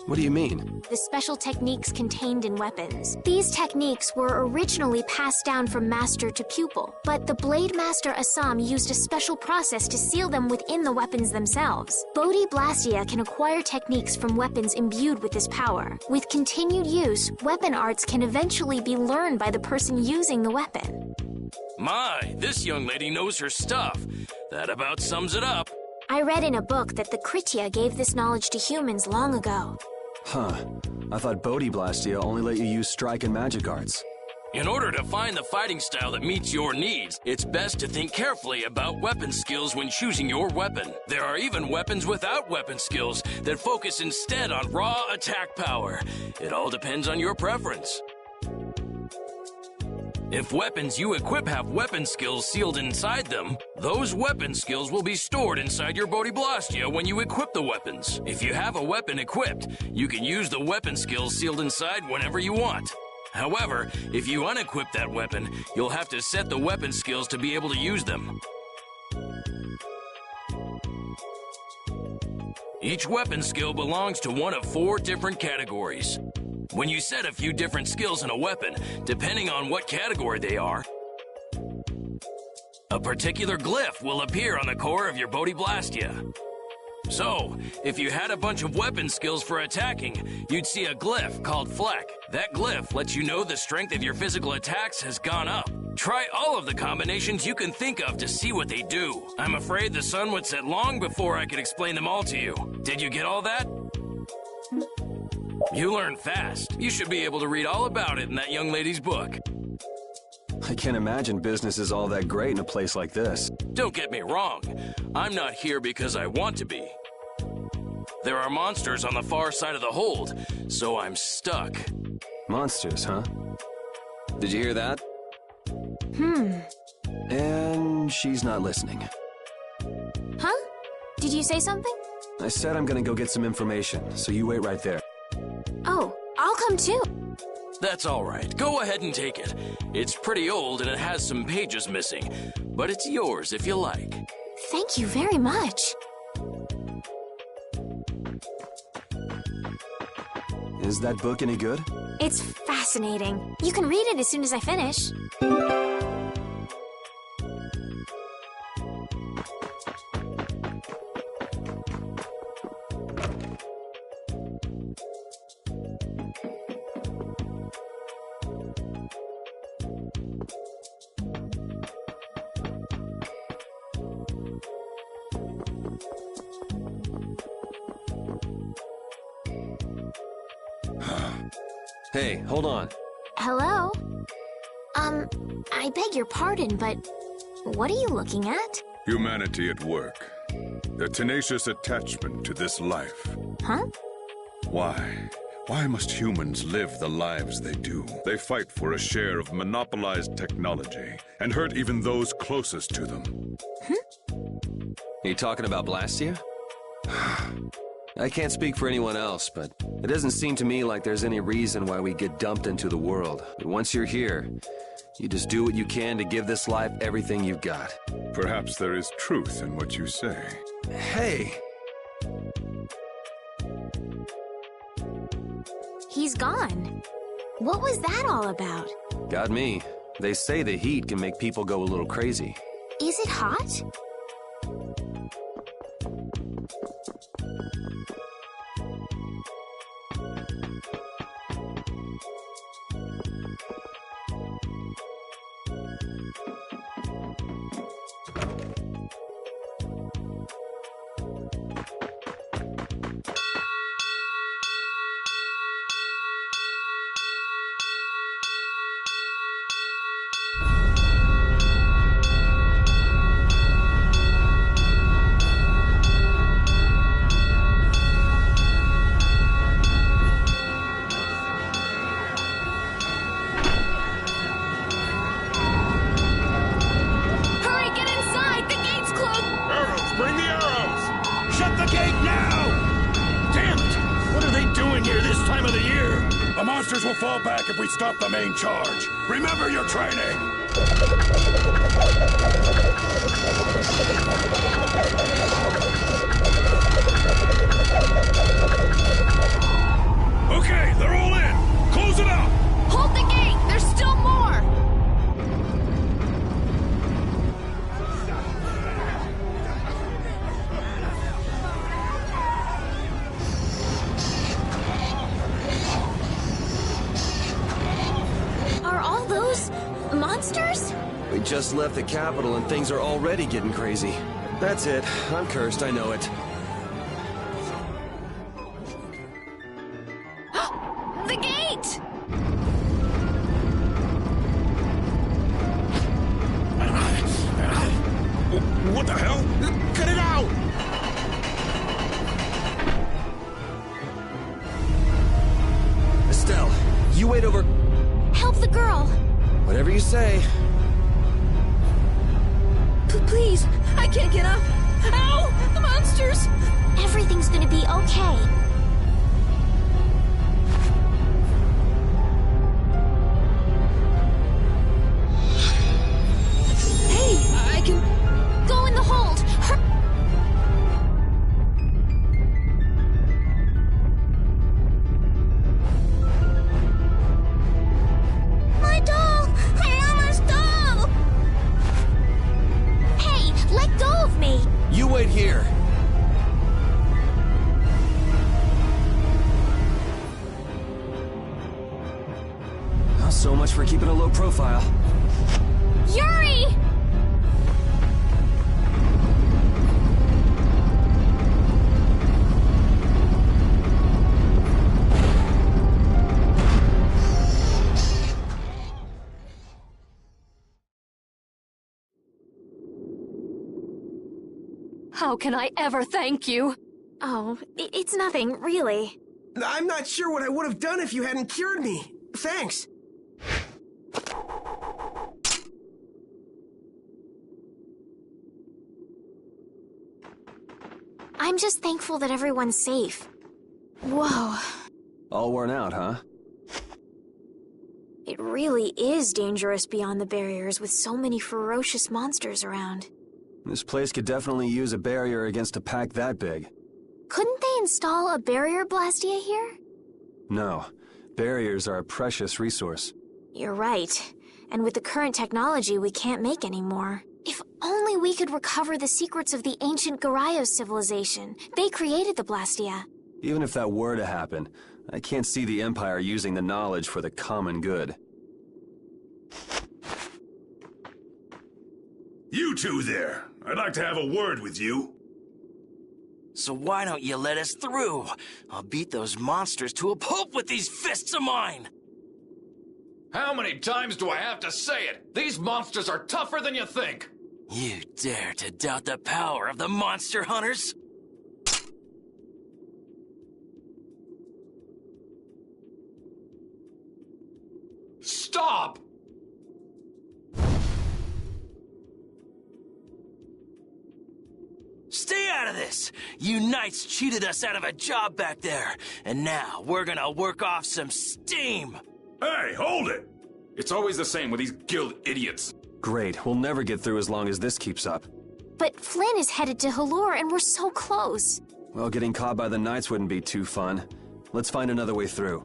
What do you mean? The special techniques contained in weapons. These techniques were originally passed down from master to pupil, but the Blade Master Assam used a special process to seal them within the weapons themselves. Bodhi Blastia can acquire techniques from weapons imbued with this power. With continued use, weapon arts can eventually be learned by the person using the weapon. My, this young lady knows her stuff. That about sums it up. I read in a book that the Kritya gave this knowledge to humans long ago. Huh. I thought Bodhi Blastia only let you use strike and magic arts. In order to find the fighting style that meets your needs, it's best to think carefully about weapon skills when choosing your weapon. There are even weapons without weapon skills that focus instead on raw attack power. It all depends on your preference. If weapons you equip have weapon skills sealed inside them, those weapon skills will be stored inside your Bodhi Blastia when you equip the weapons. If you have a weapon equipped, you can use the weapon skills sealed inside whenever you want. However, if you unequip that weapon, you'll have to set the weapon skills to be able to use them. Each weapon skill belongs to one of 4 different categories. When you set a few different skills in a weapon, depending on what category they are, a particular glyph will appear on the core of your Bodhi Blastia. So, if you had a bunch of weapon skills for attacking, you'd see a glyph called Fleck. That glyph lets you know the strength of your physical attacks has gone up. Try all of the combinations you can think of to see what they do. I'm afraid the sun would set long before I could explain them all to you. Did you get all that? You learn fast. You should be able to read all about it in that young lady's book. I can't imagine business is all that great in a place like this. Don't get me wrong. I'm not here because I want to be. There are monsters on the far side of the hold, so I'm stuck. Monsters, huh? Did you hear that? And she's not listening. Huh? Did you say something? I said I'm gonna go get some information, so you wait right there. Oh, I'll come too. That's all right. Go ahead and take it. It's pretty old and it has some pages missing, but it's yours if you like. Thank you very much. Is that book any good? It's fascinating. You can read it as soon as I finish. Hey, hold on. Hello? I beg your pardon, but what are you looking at? Humanity at work. Their tenacious attachment to this life. Huh? Why? Why must humans live the lives they do? They fight for a share of monopolized technology and hurt even those closest to them. Are you talking about Blastia? I can't speak for anyone else, but it doesn't seem to me like there's any reason why we get dumped into the world. But once you're here, you just do what you can to give this life everything you've got. Perhaps there is truth in what you say. Hey! He's gone. What was that all about? Got me. They say the heat can make people go a little crazy. Is it hot? monsters will fall back if we stop the main charge. Remember your training! Okay, they're all in! Close it up! Hold the gate! There's still more! Are all those monsters? We just left the capital and things are already getting crazy. That's it. I'm cursed, I know it. The gate! What the hell? Cut it out! Estelle, you wait over... Help the girl! Whatever you say. Please, I can't get up. Ow! The monsters! Everything's gonna be okay. Hey, I can... Go in the hold! My doll! My mama's doll! Hey, let go of me! You wait here. Oh, so much for keeping a low profile. Yuri! How can I ever thank you? Oh, it's nothing, really. I'm not sure what I would have done if you hadn't cured me. Thanks. I'm just thankful that everyone's safe. Whoa. All worn out, huh? It really is dangerous beyond the barriers with so many ferocious monsters around. This place could definitely use a barrier against a pack that big. Couldn't they install a barrier Blastia here? No. Barriers are a precious resource. You're right. And with the current technology, we can't make any more. If only we could recover the secrets of the ancient Garayos civilization. They created the Blastia. Even if that were to happen, I can't see the Empire using the knowledge for the common good. You two there. I'd like to have a word with you. So why don't you let us through? I'll beat those monsters to a pulp with these fists of mine! How many times do I have to say it? These monsters are tougher than you think! You dare to doubt the power of the monster hunters? Stop! Stay out of this! You knights cheated us out of a job back there, and now we're gonna work off some steam! Hey, hold it! It's always the same with these guild idiots. Great, we'll never get through as long as this keeps up. But Flynn is headed to Halure and we're so close. Well, getting caught by the Knights wouldn't be too fun. Let's find another way through.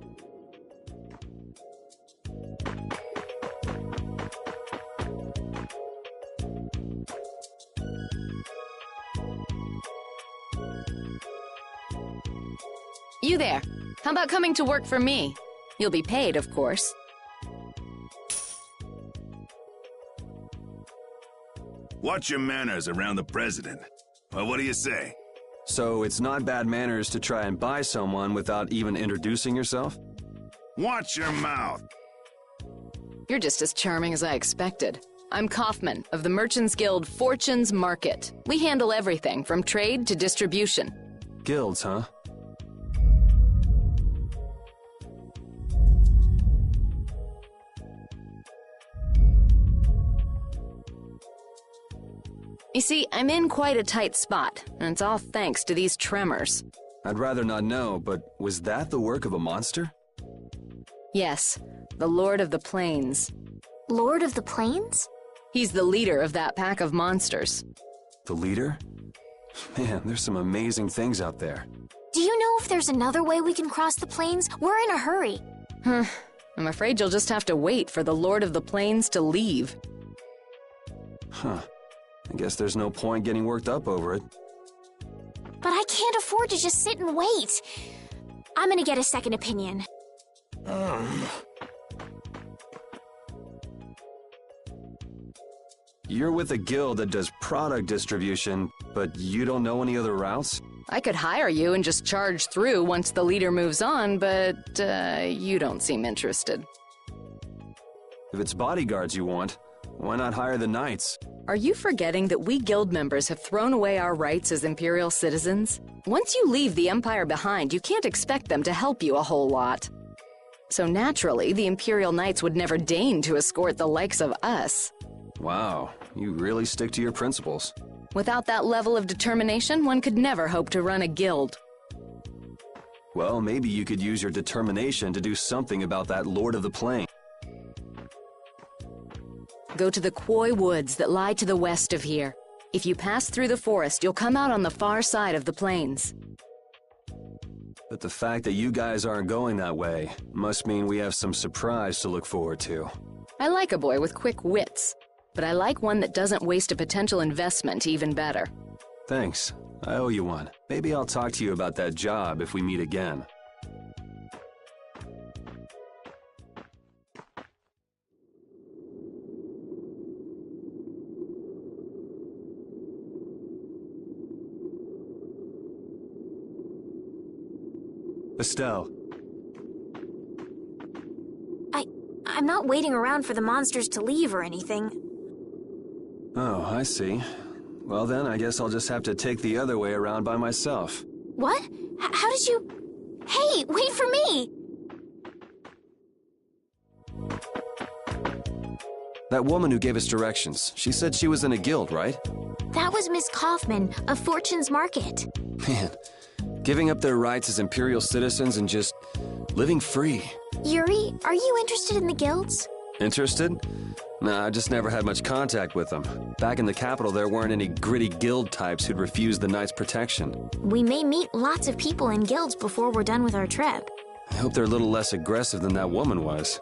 You there. How about coming to work for me? You'll be paid, of course. Watch your manners around the president. Well, what do you say? So it's not bad manners to try and buy someone without even introducing yourself? Watch your mouth. You're just as charming as I expected. I'm Kaufman of the Merchants Guild Fortune's Market. We handle everything from trade to distribution. Guilds, huh? You see, I'm in quite a tight spot, and it's all thanks to these tremors. I'd rather not know, but was that the work of a monster? Yes, the Lord of the Plains. Lord of the Plains? He's the leader of that pack of monsters. The leader? Man, there's some amazing things out there. Do you know if there's another way we can cross the plains? We're in a hurry. I'm afraid you'll just have to wait for the Lord of the Plains to leave. Huh. I guess there's no point getting worked up over it. But I can't afford to just sit and wait. I'm gonna get a second opinion. You're with a guild that does product distribution, but you don't know any other routes? I could hire you and just charge through once the leader moves on, but you don't seem interested. If it's bodyguards you want, why not hire the knights? Are you forgetting that we guild members have thrown away our rights as Imperial citizens? Once you leave the Empire behind, you can't expect them to help you a whole lot. So naturally, the Imperial Knights would never deign to escort the likes of us. Wow, you really stick to your principles. Without that level of determination, one could never hope to run a guild. Well, maybe you could use your determination to do something about that Lord of the Plain. Go to the Quoy Woods that lie to the west of here. If you pass through the forest, you'll come out on the far side of the plains. But the fact that you guys aren't going that way must mean we have some surprise to look forward to. I like a boy with quick wits, but I like one that doesn't waste a potential investment even better. Thanks. I owe you one. Maybe I'll talk to you about that job if we meet again. Estelle. I'm not waiting around for the monsters to leave or anything. Oh, I see. Well then, I guess I'll just have to take the other way around by myself. What? How did you... Hey, wait for me! That woman who gave us directions, she said she was in a guild, right? That was Miss Kaufman of Fortune's Market. Man, giving up their rights as Imperial citizens and just living free. Yuri, are you interested in the guilds? Interested? Nah, I just never had much contact with them. Back in the capital, there weren't any gritty guild types who'd refuse the Knights' protection. We may meet lots of people in guilds before we're done with our trip. I hope they're a little less aggressive than that woman was.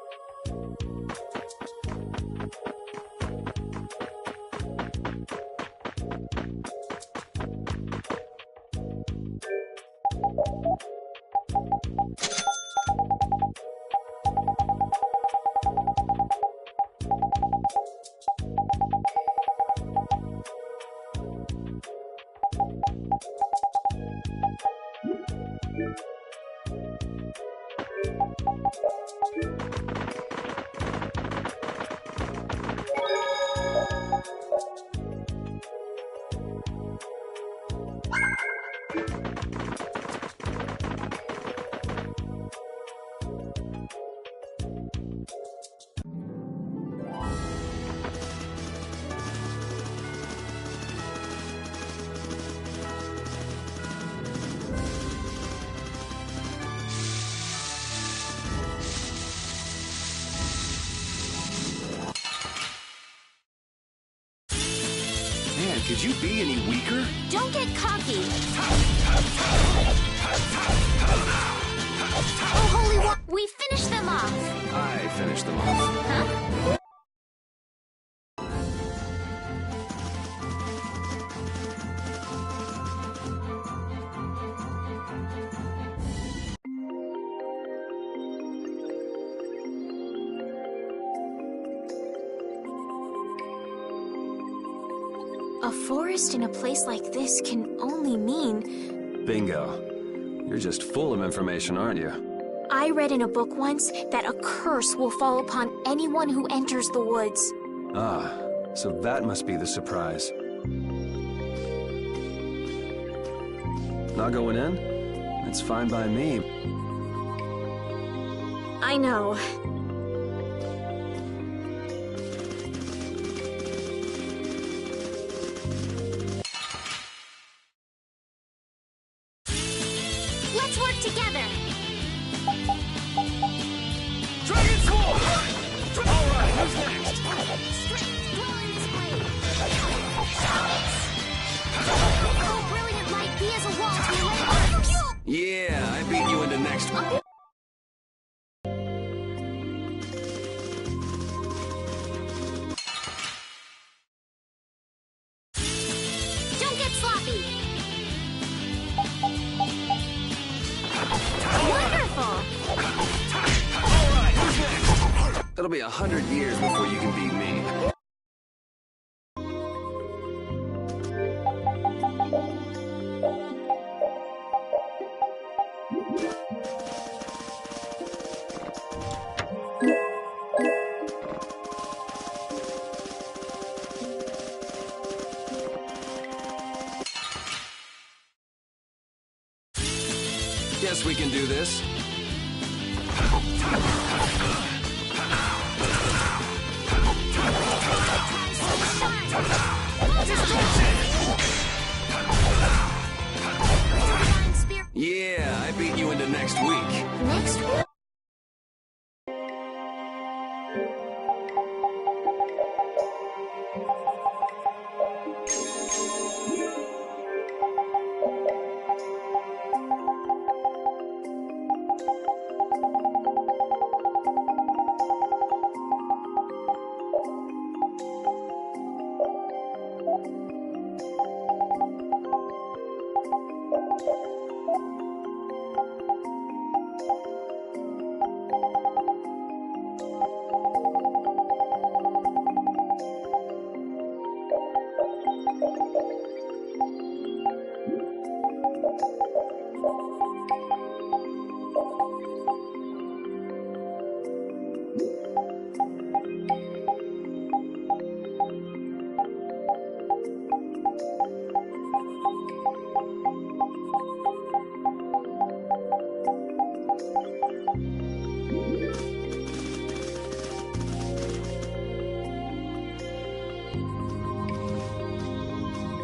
Man, could you be any weaker? Don't get cocky. Oh, holy war! We finished them off. I finished them off. Huh? A forest in a place like this can only mean... Bingo. You're just full of information, aren't you? I read in a book once that a curse will fall upon anyone who enters the woods. Ah, so that must be the surprise. Not going in? That's fine by me. I know. Let's work together. Yeah, I beat you into next... Don't get sloppy! Wonderful! It'll be 100 years before you can beat me. Guess we can do this. Yeah, I beat you into next week. Next week?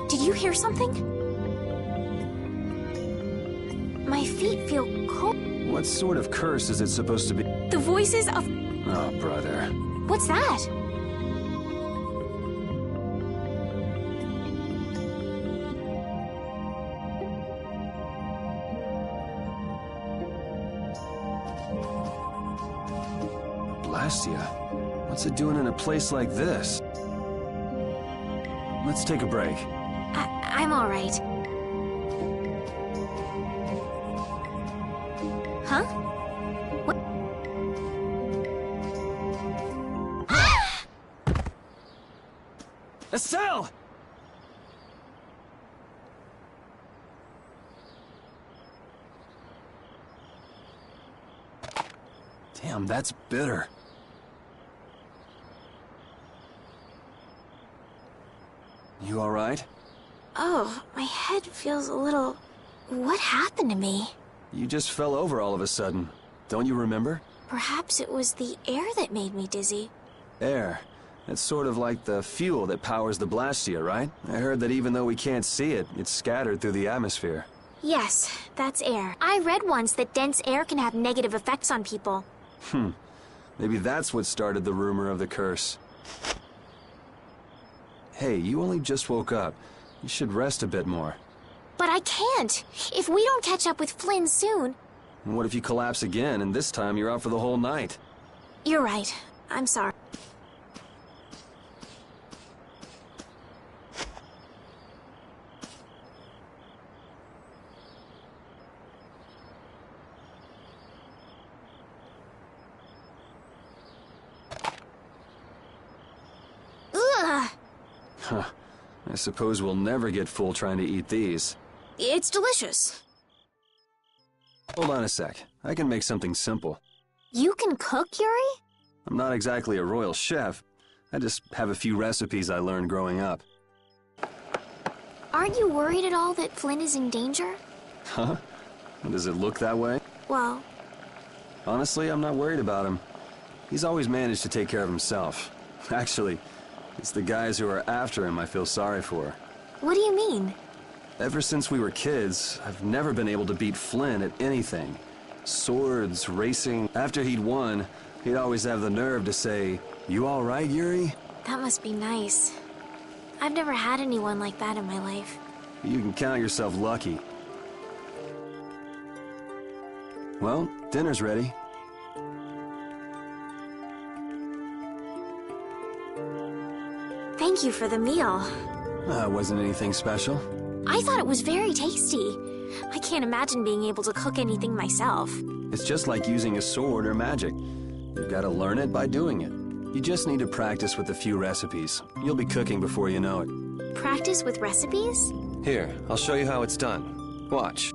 Did you hear something? My feet feel cold. What sort of curse is it supposed to be? The voices of... Oh, brother. What's that? Blastia? What's it doing in a place like this? Let's take a break. I'm all right. Huh? What? Estelle! Damn, that's bitter. You all right? Oh, my head feels a little... What happened to me? You just fell over all of a sudden. Don't you remember? Perhaps it was the air that made me dizzy. Air. It's sort of like the fuel that powers the Blastia, right? I heard that even though we can't see it, it's scattered through the atmosphere. Yes, that's air. I read once that dense air can have negative effects on people. Maybe that's what started the rumor of the curse. Hey, you only just woke up. You should rest a bit more. But I can't. If we don't catch up with Flynn soon... And what if you collapse again, and this time you're out for the whole night? You're right. I'm sorry. Ugh! Huh. I suppose we'll never get full trying to eat these. It's delicious. Hold on a sec. I can make something simple. You can cook, Yuri? I'm not exactly a royal chef. I just have a few recipes I learned growing up. Aren't you worried at all that Flynn is in danger? Huh? Does it look that way? Well... Honestly, I'm not worried about him. He's always managed to take care of himself. Actually, it's the guys who are after him I feel sorry for. What do you mean? Ever since we were kids, I've never been able to beat Flynn at anything. Swords, racing. After he'd won, he'd always have the nerve to say, "You all right, Yuri?" That must be nice. I've never had anyone like that in my life. You can count yourself lucky. Well, dinner's ready. Thank you for the meal. Wasn't anything special. I thought it was very tasty. I can't imagine being able to cook anything myself. It's just like using a sword or magic. You've got to learn it by doing it. You just need to practice with a few recipes. You'll be cooking before you know it. Practice with recipes? Here, I'll show you how it's done. Watch.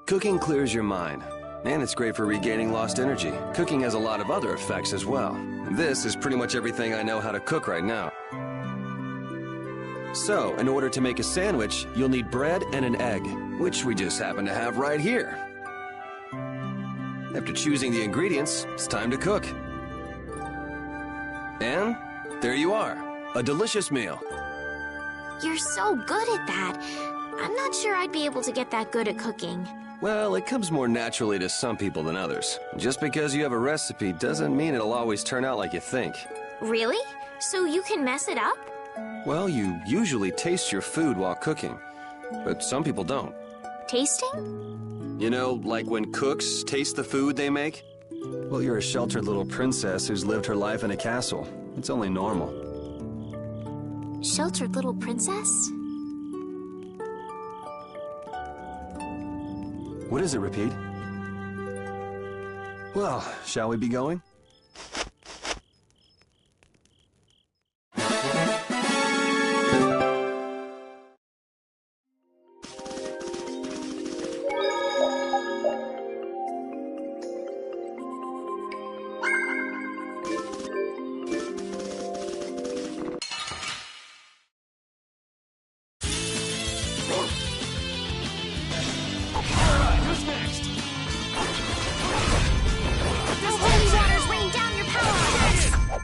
Cooking clears your mind, and it's great for regaining lost energy. Cooking has a lot of other effects as well. This is pretty much everything I know how to cook right now. So, in order to make a sandwich, you'll need bread and an egg, which we just happen to have right here. After choosing the ingredients, it's time to cook. And there you are, a delicious meal. You're so good at that. I'm not sure I'd be able to get that good at cooking. Well, it comes more naturally to some people than others. Just because you have a recipe doesn't mean it'll always turn out like you think. Really? So you can mess it up? Well, you usually taste your food while cooking, but some people don't. Tasting? You know, like when cooks taste the food they make? Well, you're a sheltered little princess who's lived her life in a castle. It's only normal. Sheltered little princess? What is it, Repeat? Well, shall we be going?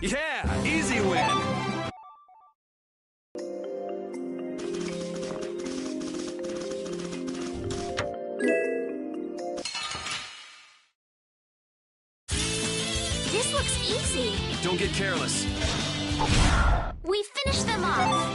Yeah, easy win. This looks easy. Don't get careless. We finished them off.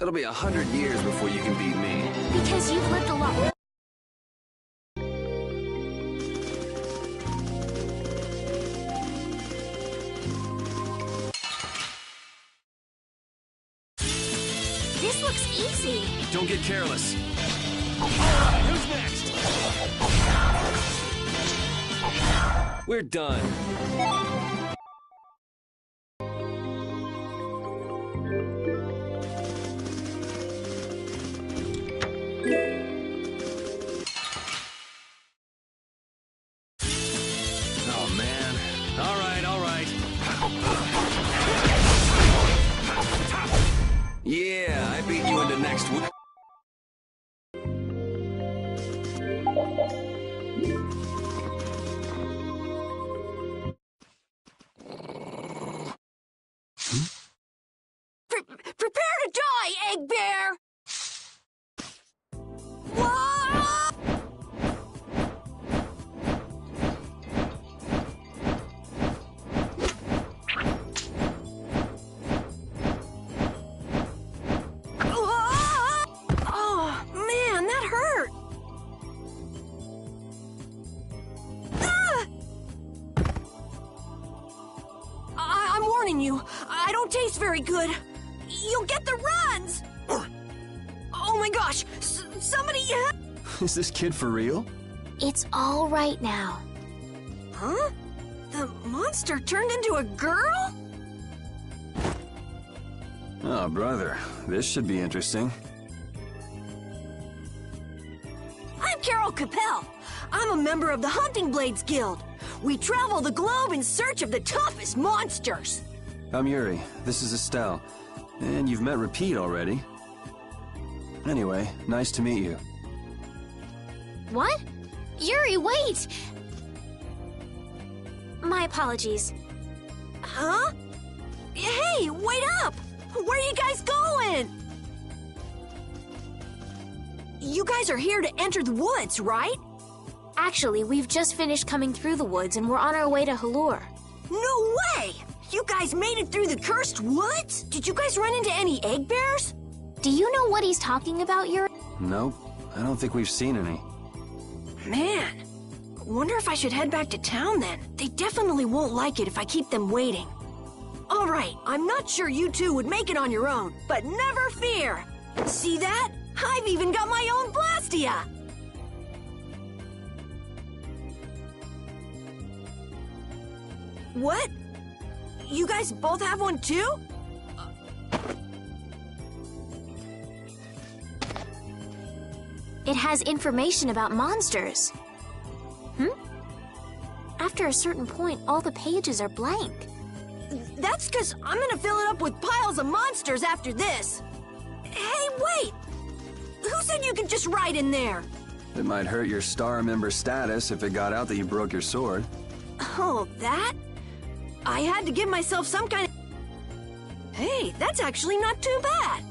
It'll be 100 years before you can beat me. Because you've lived a lot. This looks easy. Don't get careless. Who's next? We're done. Oh, man. All right, all right. Yeah, I beat you into next week. Prepare to die, Egg Bear! Oh, man, that hurt. I'm warning you, I don't taste very good. You'll get the runs! Oh my gosh, somebody... Is this kid for real? It's all right now. Huh? The monster turned into a girl? Oh, brother, this should be interesting. I'm Carol Capel. I'm a member of the Hunting Blades Guild. We travel the globe in search of the toughest monsters. I'm Yuri. This is Estelle. And you've met Repeat already. Anyway, nice to meet you. What? Yuri, wait! My apologies. Huh? Hey, wait up! Where are you guys going? You guys are here to enter the woods, right? Actually, we've just finished coming through the woods and we're on our way to Halur. No way! You guys made it through the cursed woods? Did you guys run into any egg bears? Do you know what he's talking about, Yuri? Nope, I don't think we've seen any. Man, wonder if I should head back to town then. They definitely won't like it if I keep them waiting. All right, I'm not sure you two would make it on your own, but never fear. See that? I've even got my own Blastia! What? You guys both have one too? It has information about monsters. After a certain point, all the pages are blank. That's because I'm gonna fill it up with piles of monsters after this. Hey, wait! Who said you could just write in there? It might hurt your star member status if it got out that you broke your sword. Oh, that? I had to give myself some kind of... Hey, that's actually not too bad.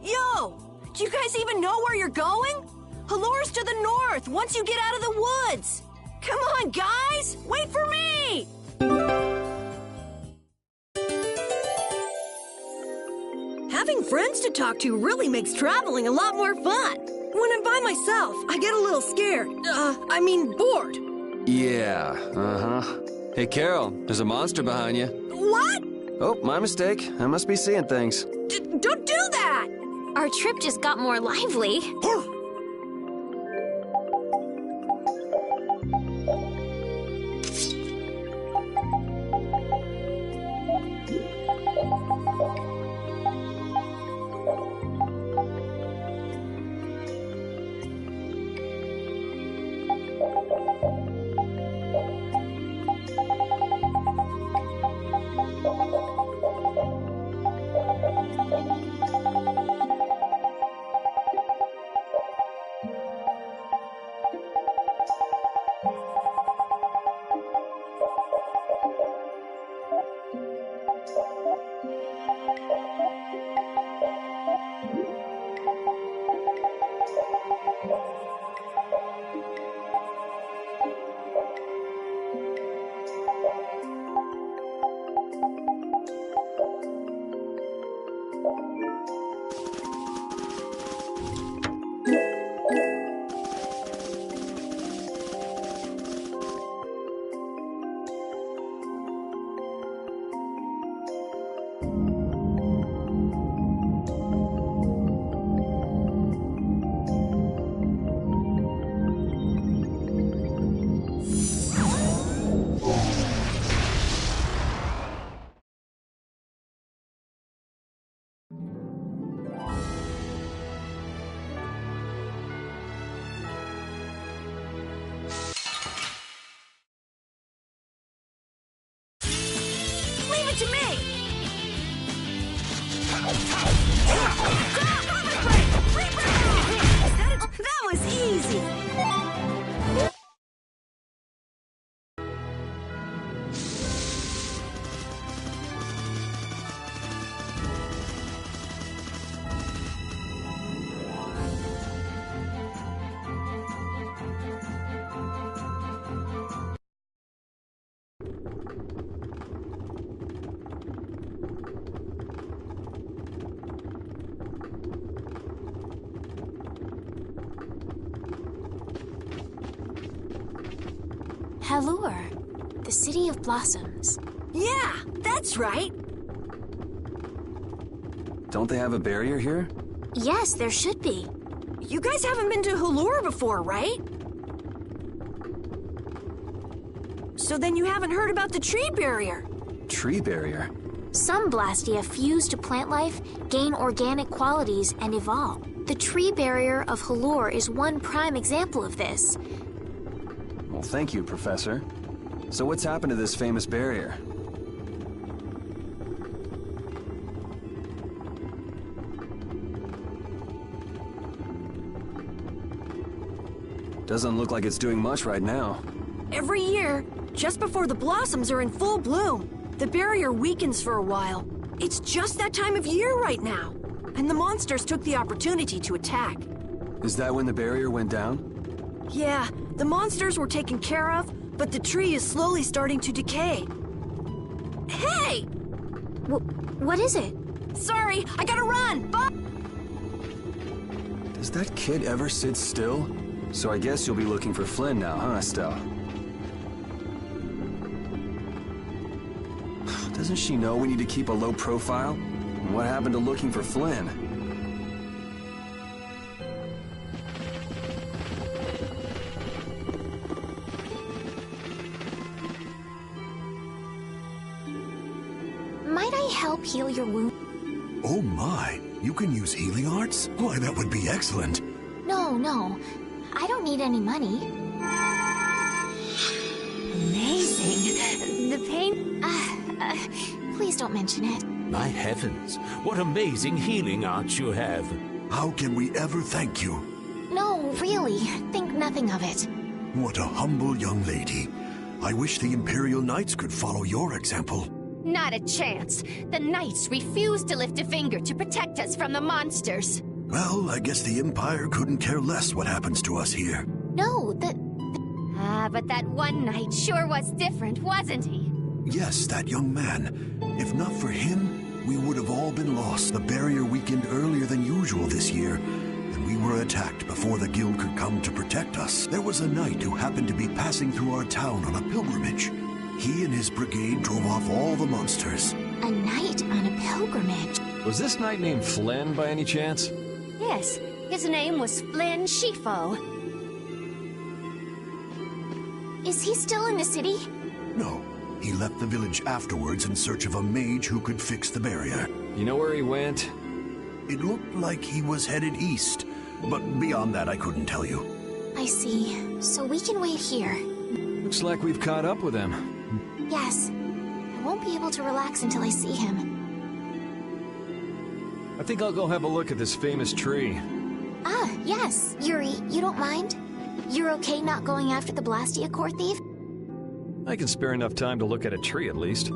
Yo! Do you guys even know where you're going? Halur's to the north, once you get out of the woods. Come on, guys! Wait for me! Having friends to talk to really makes traveling a lot more fun. When I'm by myself, I get a little scared. Bored. Yeah, uh-huh. Hey, Carol, there's a monster behind you. What? Oh, my mistake. I must be seeing things. Don't do that! Our trip just got more lively. To me! That was easy! Halur, the City of Blossoms. Yeah, that's right. Don't they have a barrier here? Yes, there should be. You guys haven't been to Halur before, right? So then you haven't heard about the tree barrier. Tree barrier? Some Blastia fuse to plant life, gain organic qualities, and evolve. The tree barrier of Halur is one prime example of this. Well, thank you, Professor. So what's happened to this famous barrier? Doesn't look like it's doing much right now. Every year, just before the blossoms are in full bloom, the barrier weakens for a while. It's just that time of year right now. And the monsters took the opportunity to attack. Is that when the barrier went down? Yeah, the monsters were taken care of, but the tree is slowly starting to decay. Hey! What is it? Sorry, I gotta run! Bye! Does that kid ever sit still? So I guess you'll be looking for Flynn now, huh, Estelle? Doesn't she know we need to keep a low profile? And what happened to looking for Flynn? Might I help heal your wound? Oh my, you can use healing arts? Why, that would be excellent. No. I don't need any money. Amazing. The pain... please don't mention it. My heavens, what amazing healing arts you have. How can we ever thank you? No, really. Think nothing of it. What a humble young lady. I wish the Imperial Knights could follow your example. Not a chance. The Knights refuse to lift a finger to protect us from the monsters. Well, I guess the Empire couldn't care less what happens to us here. No, but that one knight sure was different, wasn't he? Yes, that young man. If not for him, we would have all been lost. The barrier weakened earlier than usual this year, and we were attacked before the guild could come to protect us. There was a knight who happened to be passing through our town on a pilgrimage. He and his brigade drove off all the monsters. A knight on a pilgrimage? Was this knight named Flynn by any chance? Yes, his name was Flynn Shifo. Is he still in the city? No. He left the village afterwards in search of a mage who could fix the barrier. You know where he went? It looked like he was headed east, but beyond that I couldn't tell you. I see. So we can wait here. Looks like we've caught up with him. Yes. I won't be able to relax until I see him. I think I'll go have a look at this famous tree. Ah, yes. Yuri, you don't mind? You're okay not going after the Blastia core thief? I can spare enough time to look at a tree at least.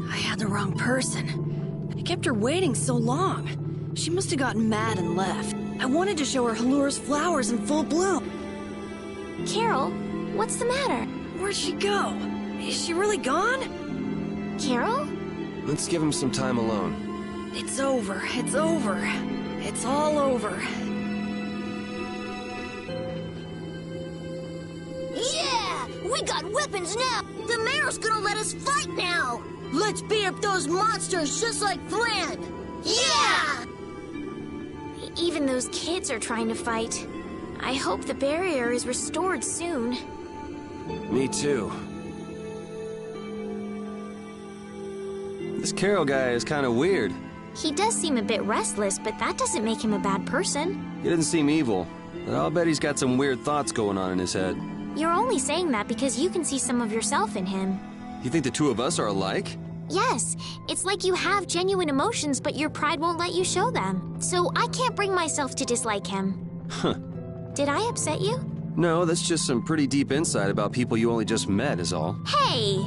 I had the wrong person. I kept her waiting so long. She must have gotten mad and left. I wanted to show her Halura's flowers in full bloom. Carol, what's the matter? Where'd she go? Is she really gone? Carol? Let's give him some time alone. It's over. It's over. It's all over. Yeah! We got weapons now! The mayor's gonna let us fight now! Let's beat up those monsters just like Flynn! Yeah! Even those kids are trying to fight. I hope the barrier is restored soon. Me too. This Carol guy is kind of weird. He does seem a bit restless, but that doesn't make him a bad person. He doesn't seem evil, but I'll bet he's got some weird thoughts going on in his head. You're only saying that because you can see some of yourself in him. You think the two of us are alike? Yes, it's like you have genuine emotions, but your pride won't let you show them. So I can't bring myself to dislike him. Huh. Did I upset you? No, that's just some pretty deep insight about people you only just met is all. Hey!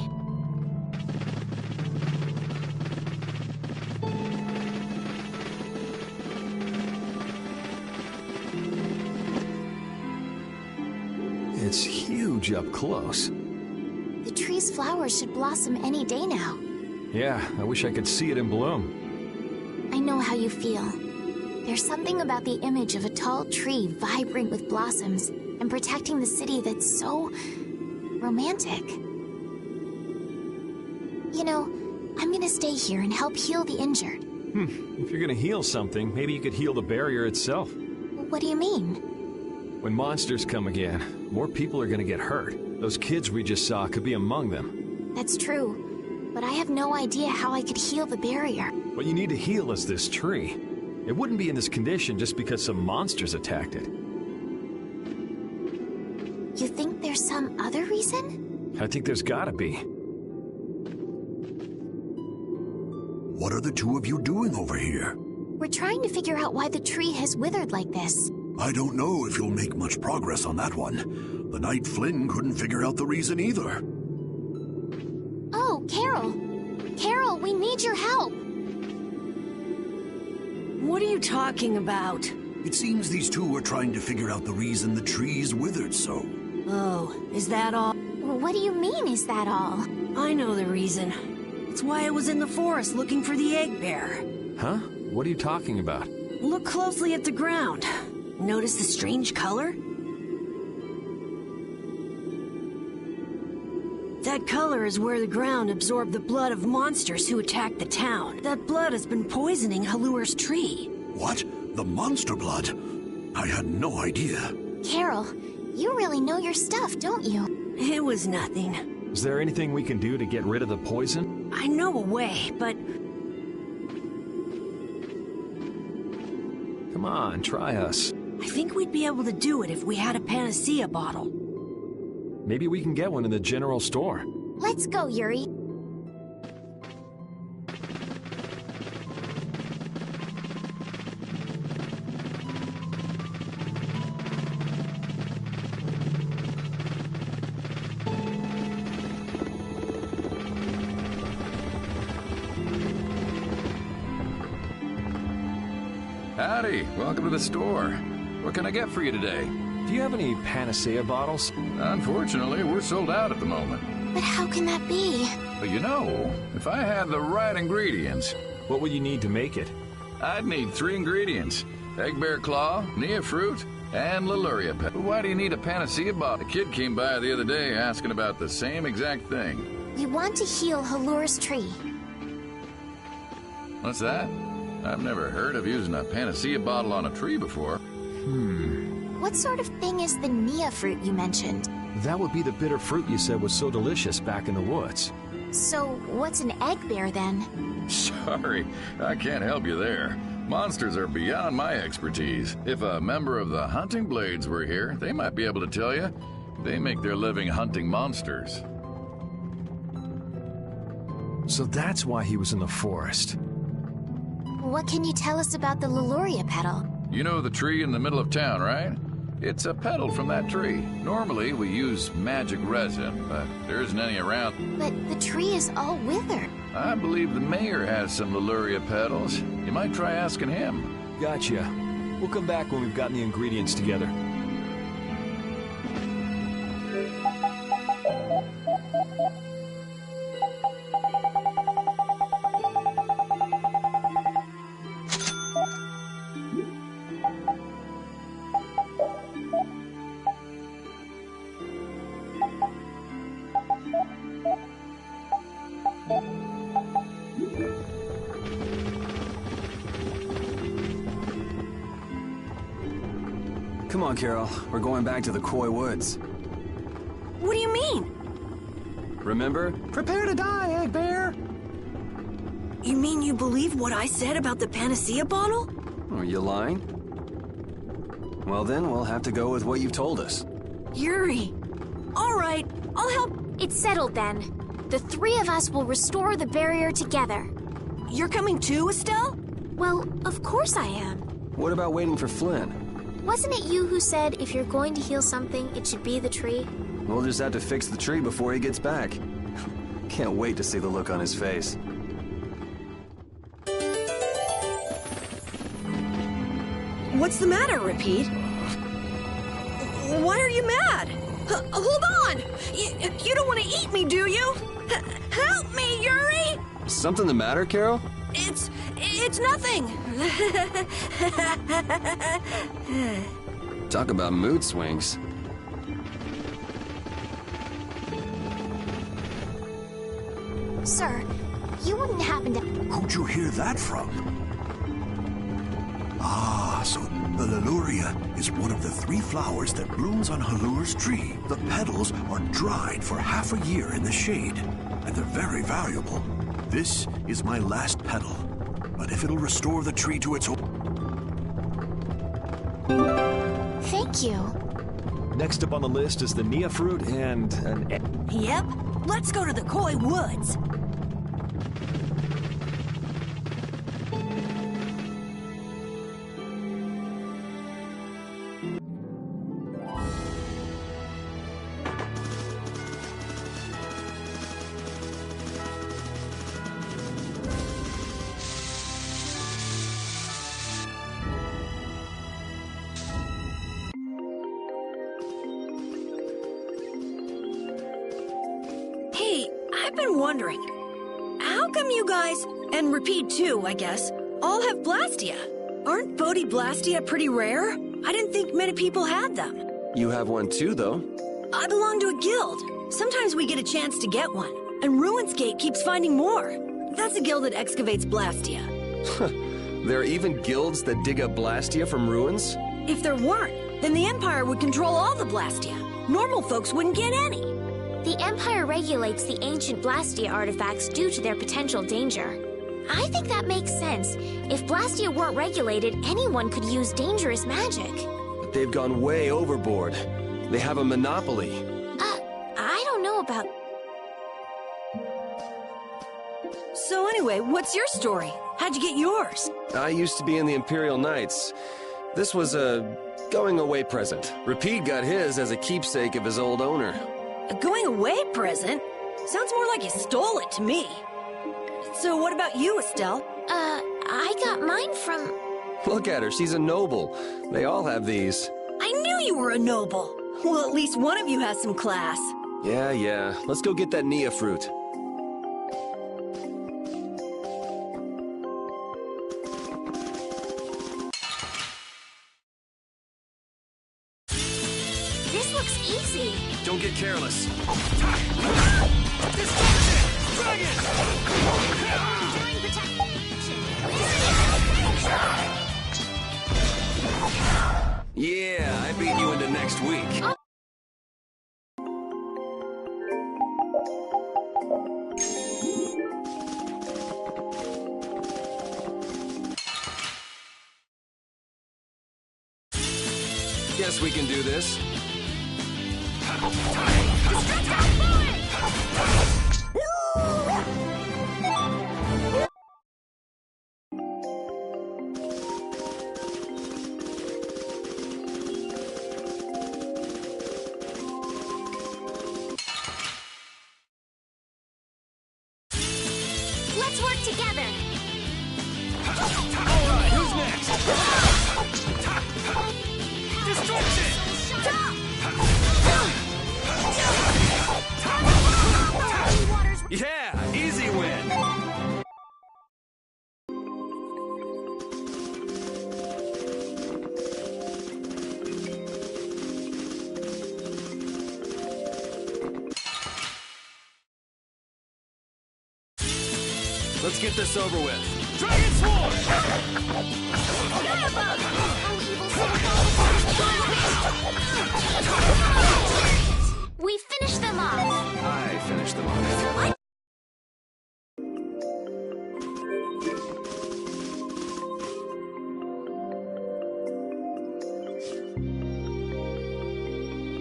It's huge up close. The tree's flowers should blossom any day now. Yeah, I wish I could see it in bloom. I know how you feel. There's something about the image of a tall tree vibrant with blossoms and protecting the city that's so romantic. You know, I'm gonna stay here and help heal the injured. If you're gonna heal something, maybe you could heal the barrier itself. What do you mean? When monsters come again, more people are gonna get hurt. Those kids we just saw could be among them. That's true, but I have no idea how I could heal the barrier. What you need to heal is this tree. It wouldn't be in this condition just because some monsters attacked it. You think there's some other reason? I think there's gotta be. What are the two of you doing over here? We're trying to figure out why the tree has withered like this. I don't know if you'll make much progress on that one. The Knight Flynn couldn't figure out the reason either. Oh, Carol! Carol, we need your help! What are you talking about? It seems these two were trying to figure out the reason the trees withered so. Oh, is that all? What do you mean, is that all? I know the reason. It's why I was in the forest looking for the egg bear. Huh? What are you talking about? Look closely at the ground. Notice the strange color? That color is where the ground absorbed the blood of monsters who attacked the town. That blood has been poisoning Halur's tree. What? The monster blood? I had no idea. Carol, you really know your stuff, don't you? It was nothing. Is there anything we can do to get rid of the poison? I know a way, but... Come on, try us. I think we'd be able to do it if we had a panacea bottle. Maybe we can get one in the general store. Let's go, Yuri. Howdy, welcome to the store. What can I get for you today? Do you have any panacea bottles? Unfortunately, we're sold out at the moment. But how can that be? But you know, if I had the right ingredients... What would you need to make it? I'd need 3 ingredients. Egg bear claw, nia fruit, and Leluria pet. Why do you need a panacea bottle? A kid came by the other day asking about the same exact thing. We want to heal Halur's tree. What's that? I've never heard of using a panacea bottle on a tree before. What sort of thing is the nia fruit you mentioned? That would be the bitter fruit you said was so delicious back in the woods. So, what's an egg bear then? Sorry, I can't help you there. Monsters are beyond my expertise. If a member of the Hunting Blades were here, they might be able to tell you. They make their living hunting monsters. So that's why he was in the forest. What can you tell us about the Leluria petal? You know the tree in the middle of town, right? It's a petal from that tree. Normally, we use magic resin, but there isn't any around. But the tree is all withered. I believe the mayor has some Leluria petals. You might try asking him. Gotcha. We'll come back when we've gotten the ingredients together. Come on, Carol. We're going back to the Koi Woods. What do you mean? Remember? Prepare to die, Egg Bear! You mean you believe what I said about the panacea bottle? Are you lying? Well then, we'll have to go with what you've told us. Yuri. All right, I'll help. It's settled then. The 3 of us will restore the barrier together. You're coming too, Estelle? Well, of course I am. What about waiting for Flynn? Wasn't it you who said if you're going to heal something, it should be the tree? We'll just have to fix the tree before he gets back. Can't wait to see the look on his face. What's the matter, Repeat? Why are you mad? Hold on! You don't want to eat me, do you? Help me, Yuri! Something the matter, Carol? It's nothing. Talk about mood swings. Sir, you wouldn't happen to... Who'd you hear that from? Ah, so the Leluria is one of the 3 flowers that blooms on Halur's tree. The petals are dried for half a year in the shade, and they're very valuable. This is my last petal, but if it'll restore the tree to its... Thank you. Next up on the list is the nia fruit and an egg. Yep. Let's go to the Koi Woods. I've been wondering, how come you guys, and Repeat too, I guess, all have Blastia? Aren't Bodhi Blastia pretty rare? I didn't think many people had them. You have one too, though. I belong to a guild. Sometimes we get a chance to get one, and Ruinsgate keeps finding more. That's a guild that excavates Blastia. There are even guilds that dig up Blastia from ruins? If there weren't, then the Empire would control all the Blastia. Normal folks wouldn't get any. The Empire regulates the ancient Blastia artifacts due to their potential danger. I think that makes sense. If Blastia weren't regulated, anyone could use dangerous magic. But they've gone way overboard. They have a monopoly. I don't know about... So anyway, what's your story? How'd you get yours? I used to be in the Imperial Knights. This was a going-away present. Repeat got his as a keepsake of his old owner. A going-away present? Sounds more like you stole it to me. So what about you, Estelle? I got mine from... Look at her, she's a noble. They all have these. I knew you were a noble. Well, at least one of you has some class. Yeah. Let's go get that Nia fruit. This looks easy. Don't get careless. During protection. Yeah, I beat you into next week. Guess we can do this. Let's work together. All right, who's next? Destruction! Yeah, easy win. Let's get this over with. Dragon Swarm! We finished them off. I finished them off.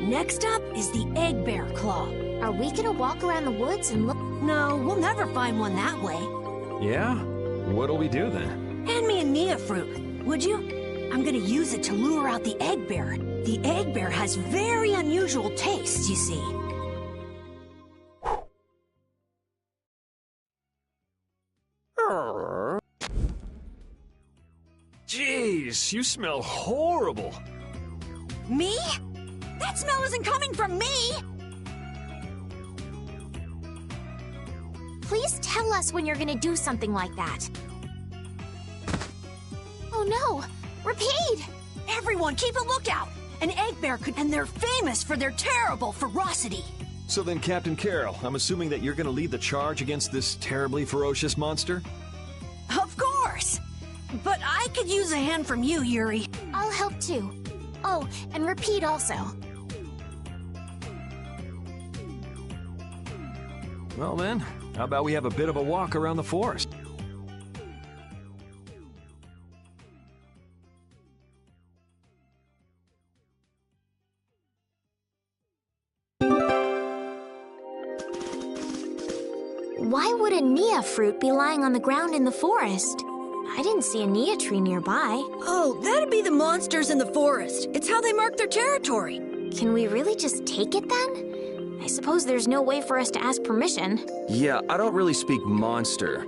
Next up is the Egg Bear Claw. Are we gonna walk around the woods and look? No, we'll never find one that way. Yeah? What'll we do then? Hand me a Nia fruit, would you? I'm gonna use it to lure out the egg bear. The egg bear has very unusual tastes, you see. Jeez, you smell horrible. Me? That smell isn't coming from me! Please tell us when you're gonna do something like that. Oh no! Repeat! Everyone, keep a lookout! An egg bear could, and they're famous for their terrible ferocity. So then, Captain Carroll, I'm assuming that you're gonna lead the charge against this terribly ferocious monster? Of course! But I could use a hand from you, Yuri. I'll help too. Oh, and Repeat also. Well then, how about we have a bit of a walk around the forest? Why would a Nia fruit be lying on the ground in the forest? I didn't see a Nia tree nearby. Oh, that'd be the monsters in the forest. It's how they mark their territory. Can we really just take it then? I suppose there's no way for us to ask permission. Yeah, I don't really speak monster.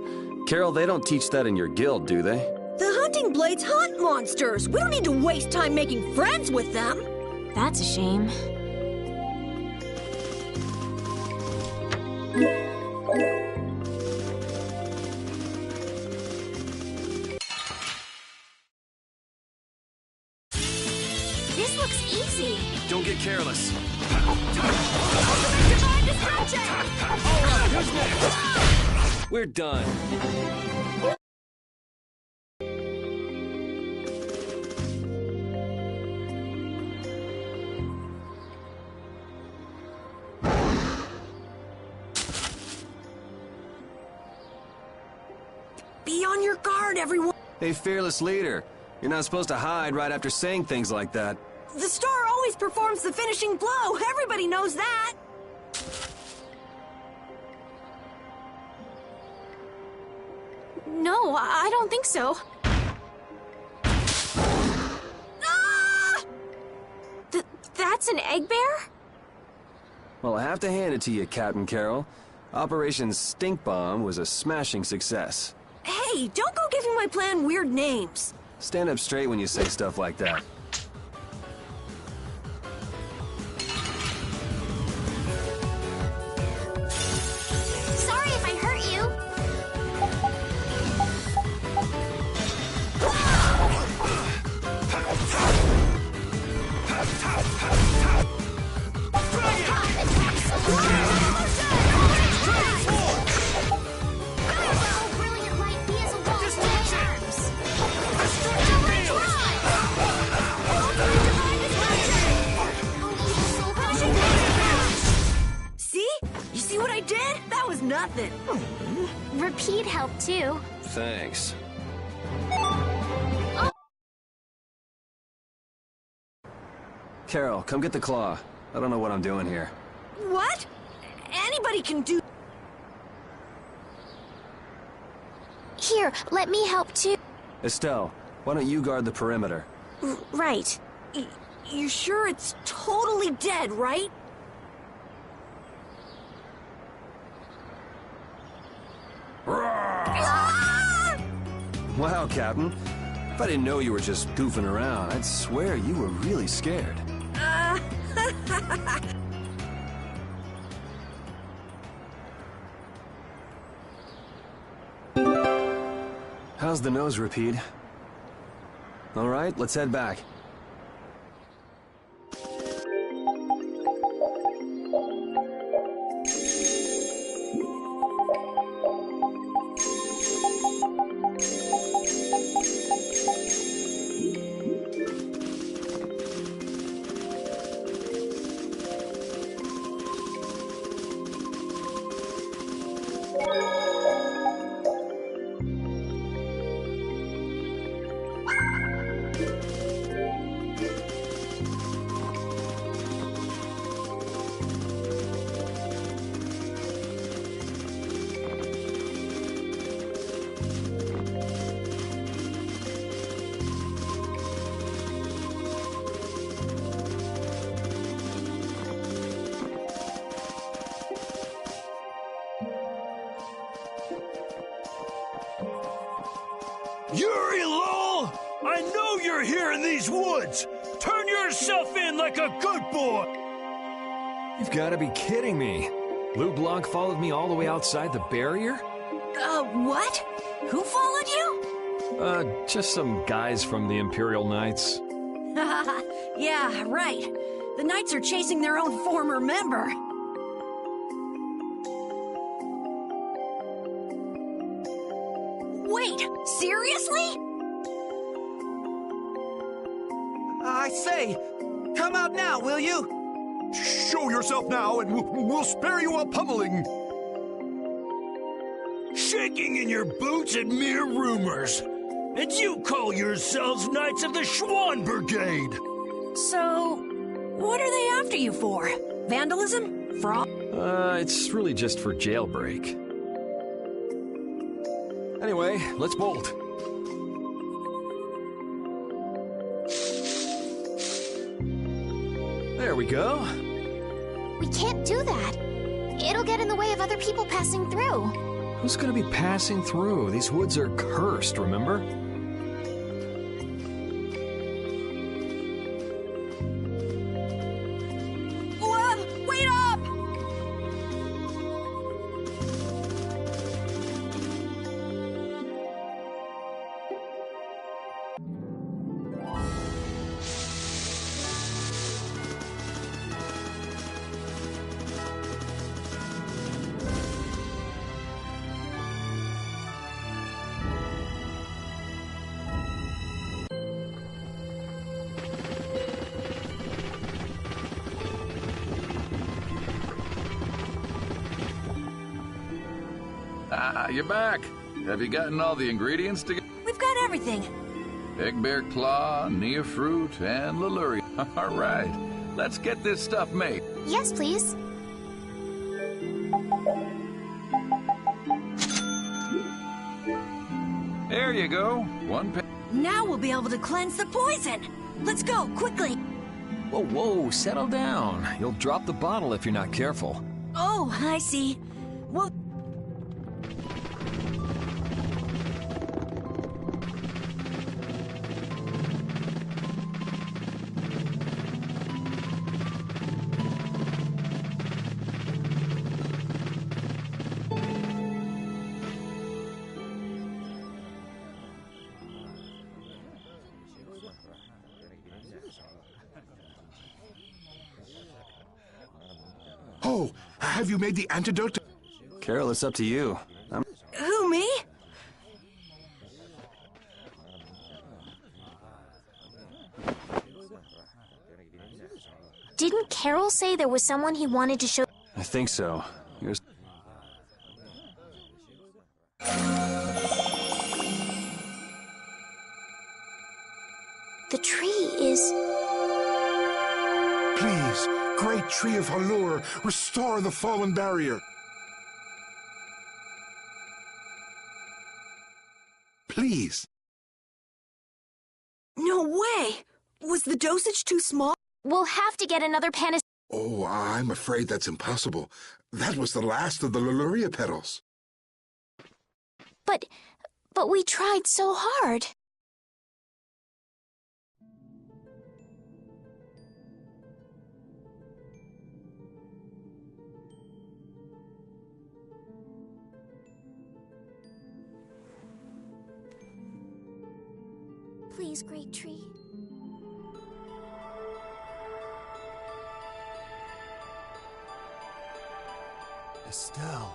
Carol, they don't teach that in your guild, do they? The hunting blades hunt monsters. We don't need to waste time making friends with them. That's a shame. This looks easy. Don't get careless. Divine destruction! All right, who's next? We're done. Be on your guard, everyone. Hey, fearless leader. You're not supposed to hide right after saying things like that. The star always performs the finishing blow. Everybody knows that. No, I don't think so. Ah! That's an egg bear? Well, I have to hand it to you, Captain Carroll. Operation Stink Bomb was a smashing success. Hey, don't go giving my plan weird names. Stand up straight when you say stuff like that. Sorry if I hurt you. Brilliant light be as a wall of arms. See? You see what I did? That was nothing. Repeat helped too. Thanks. Carol, come get the claw. I don't know what I'm doing here. What? Anybody can do... Here, let me help too. Estelle, why don't you guard the perimeter? Right. You sure it's totally dead, right? Wow, Captain. If I didn't know you were just goofing around, I'd swear you were really scared. How's the nose, Repeat? All right, let's head back. Yuri Lowell! I know you're here in these woods! Turn yourself in like a good boy! You've got to be kidding me. Lou Blanc followed me all the way outside the barrier? What? Who followed you? Just some guys from the Imperial Knights. Yeah, right. The Knights are chasing their own former member. Wait, seriously? I say, come out now, will you? Show yourself now and we'll spare you a pummeling. Shaking in your boots at mere rumors. And you call yourselves Knights of the Schwann Brigade. So, what are they after you for? Vandalism? Fraud? It's really just for jailbreak. Anyway, let's bolt. There we go. We can't do that. It'll get in the way of other people passing through. Who's gonna be passing through? These woods are cursed, remember? Wait up! Ah, you're back. Have you gotten all the ingredients together? We've got everything. Egg bear claw, nia fruit, and leluria. All right, let's get this stuff made. Yes, please. There you go. Now we'll be able to cleanse the poison. Let's go, quickly. Whoa, whoa, settle down. You'll drop the bottle if you're not careful. Oh, I see. Well... Oh, have you made the antidote? Carol, it's up to you. Who, me? Didn't Carol say there was someone he wanted to show? I think so. Here's... The tree is... Please, great tree of Halur, restore the fallen barrier. Please. No way! Was the dosage too small? We'll have to get another pan. Oh, I'm afraid that's impossible. That was the last of the Leluria petals. But we tried so hard. Please, great tree. Estelle.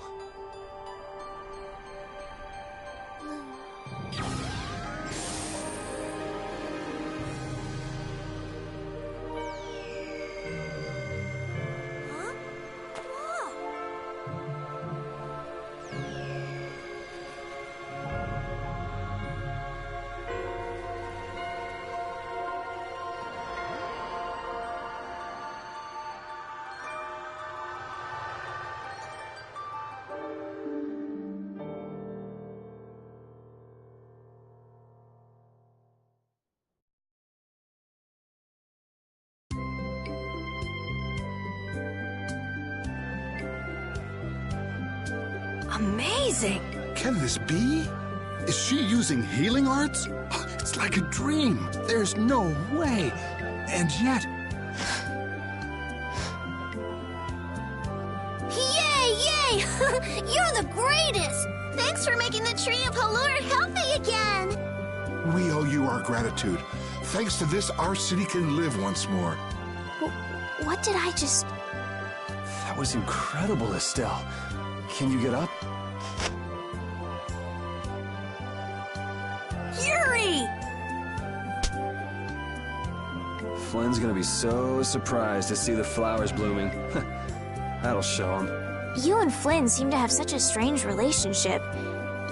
Amazing! Can this be? Is she using healing arts? It's like a dream. There's no way. And yet... Yay, yay! You're the greatest! Thanks for making the tree of Halur healthy again! We owe you our gratitude. Thanks to this, our city can live once more. What did I just... That was incredible, Estelle. Can you get up? Yuri! Flynn's gonna be so surprised to see the flowers blooming. That'll show him. You and Flynn seem to have such a strange relationship.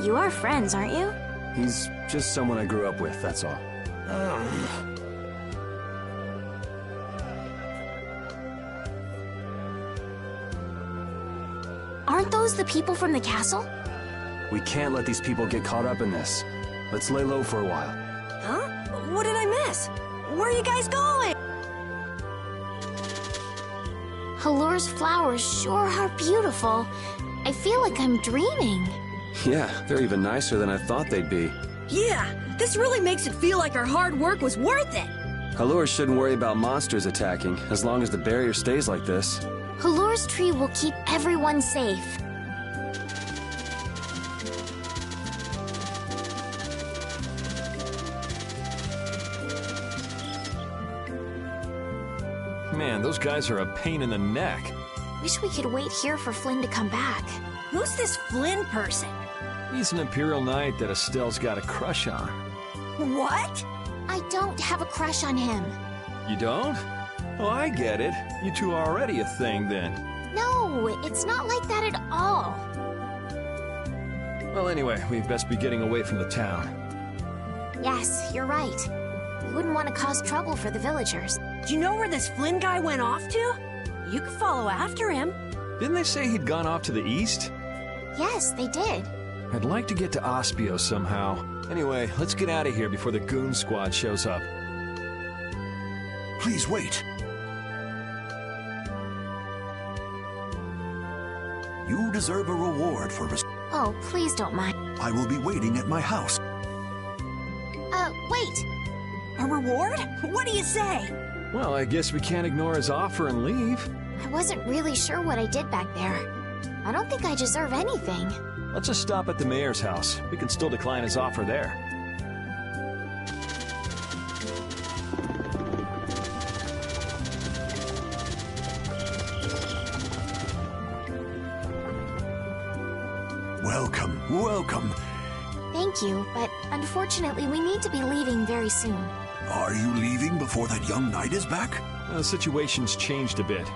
You are friends, aren't you? He's just someone I grew up with, that's all. Aren't those the people from the castle? We can't let these people get caught up in this. Let's lay low for a while. Huh? What did I miss? Where are you guys going? Halur's flowers sure are beautiful. I feel like I'm dreaming. Yeah, they're even nicer than I thought they'd be. Yeah, this really makes it feel like our hard work was worth it. Halur shouldn't worry about monsters attacking, as long as the barrier stays like this. Halur's tree will keep everyone safe. Man, those guys are a pain in the neck. Wish we could wait here for Flynn to come back. Who's this Flynn person? He's an Imperial Knight that Estelle's got a crush on. What? I don't have a crush on him. You don't? Oh, I get it. You two are already a thing, then. No, it's not like that at all. Well, anyway, we'd best be getting away from the town. Yes, you're right. We wouldn't want to cause trouble for the villagers. Do you know where this Flynn guy went off to? You could follow after him. Didn't they say he'd gone off to the east? Yes, they did. I'd like to get to Ospio somehow. Anyway, let's get out of here before the goon squad shows up. Please wait. You deserve a reward for Oh, please don't mind. I will be waiting at my house. Wait. A reward? What do you say? Well, I guess we can't ignore his offer and leave. I wasn't really sure what I did back there. I don't think I deserve anything. Let's just stop at the mayor's house. We can still decline his offer there. Welcome, welcome. Thank you, but unfortunately we need to be leaving very soon. Are you leaving before that young knight is back? The situation's changed a bit.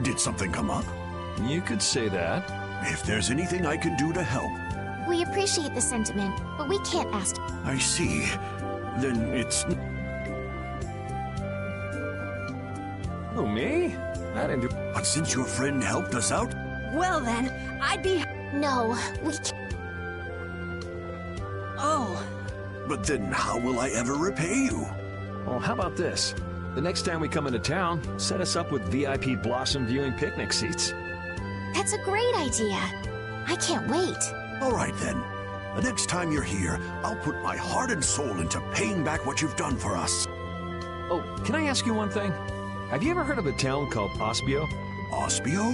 Did something come up? You could say that. If there's anything I can do to help. We appreciate the sentiment, but we can't ask. I see. Then it's... Oh, me? I didn't do... But since your friend helped us out... Well then, I'd be... No, we can't. Oh. But then how will I ever repay you? Well, how about this? The next time we come into town, set us up with VIP blossom viewing picnic seats. That's a great idea. I can't wait. All right then. The next time you're here, I'll put my heart and soul into paying back what you've done for us. Oh, can I ask you one thing? Have you ever heard of a town called Ospio? Ospio?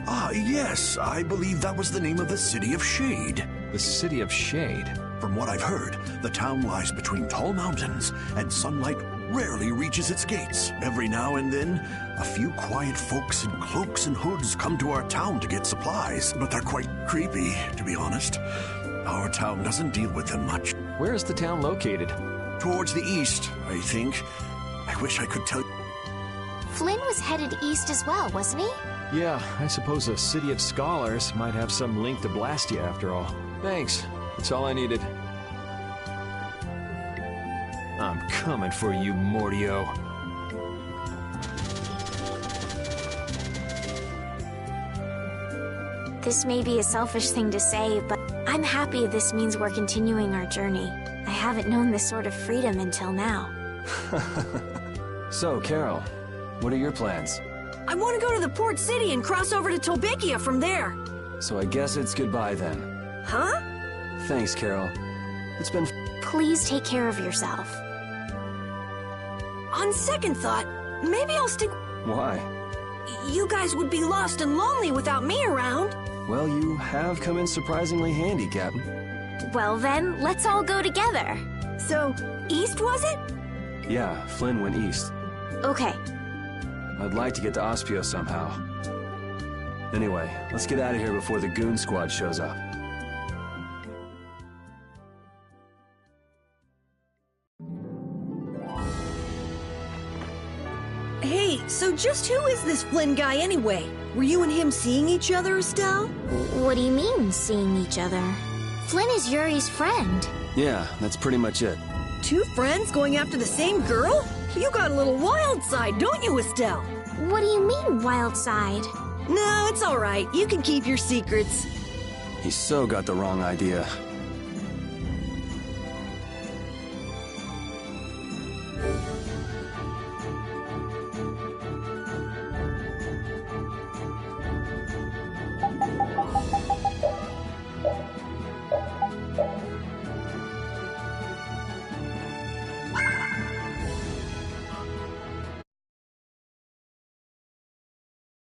Ah, yes. I believe that was the name of the City of Shade. The City of Shade? From what I've heard, the town lies between tall mountains, and sunlight rarely reaches its gates. Every now and then, a few quiet folks in cloaks and hoods come to our town to get supplies, but they're quite creepy, to be honest. Our town doesn't deal with them much. Where is the town located? Towards the east, I think. I wish I could tell you. Flynn was headed east as well, wasn't he? Yeah, I suppose a city of scholars might have some link to Blastia after all. Thanks. That's all I needed. I'm coming for you, Mordio. This may be a selfish thing to say, but I'm happy this means we're continuing our journey. I haven't known this sort of freedom until now. So, Carol, what are your plans? I want to go to the port city and cross over to Tolbikia from there. So I guess it's goodbye then. Huh? Thanks, Carol. It's been... Please take care of yourself. On second thought, maybe I'll stick... Why? You guys would be lost and lonely without me around. Well, you have come in surprisingly handy, Captain. Well then, let's all go together. So, east was it? Yeah, Flynn went east. Okay. I'd like to get to Ospio somehow. Anyway, let's get out of here before the goon squad shows up. Hey, so just who is this Flynn guy anyway? Were you and him seeing each other, Estelle? What do you mean, seeing each other? Flynn is Yuri's friend. Yeah, that's pretty much it. Two friends going after the same girl? You got a little wild side, don't you, Estelle? What do you mean, wild side? No, it's all right. You can keep your secrets. He's so got the wrong idea.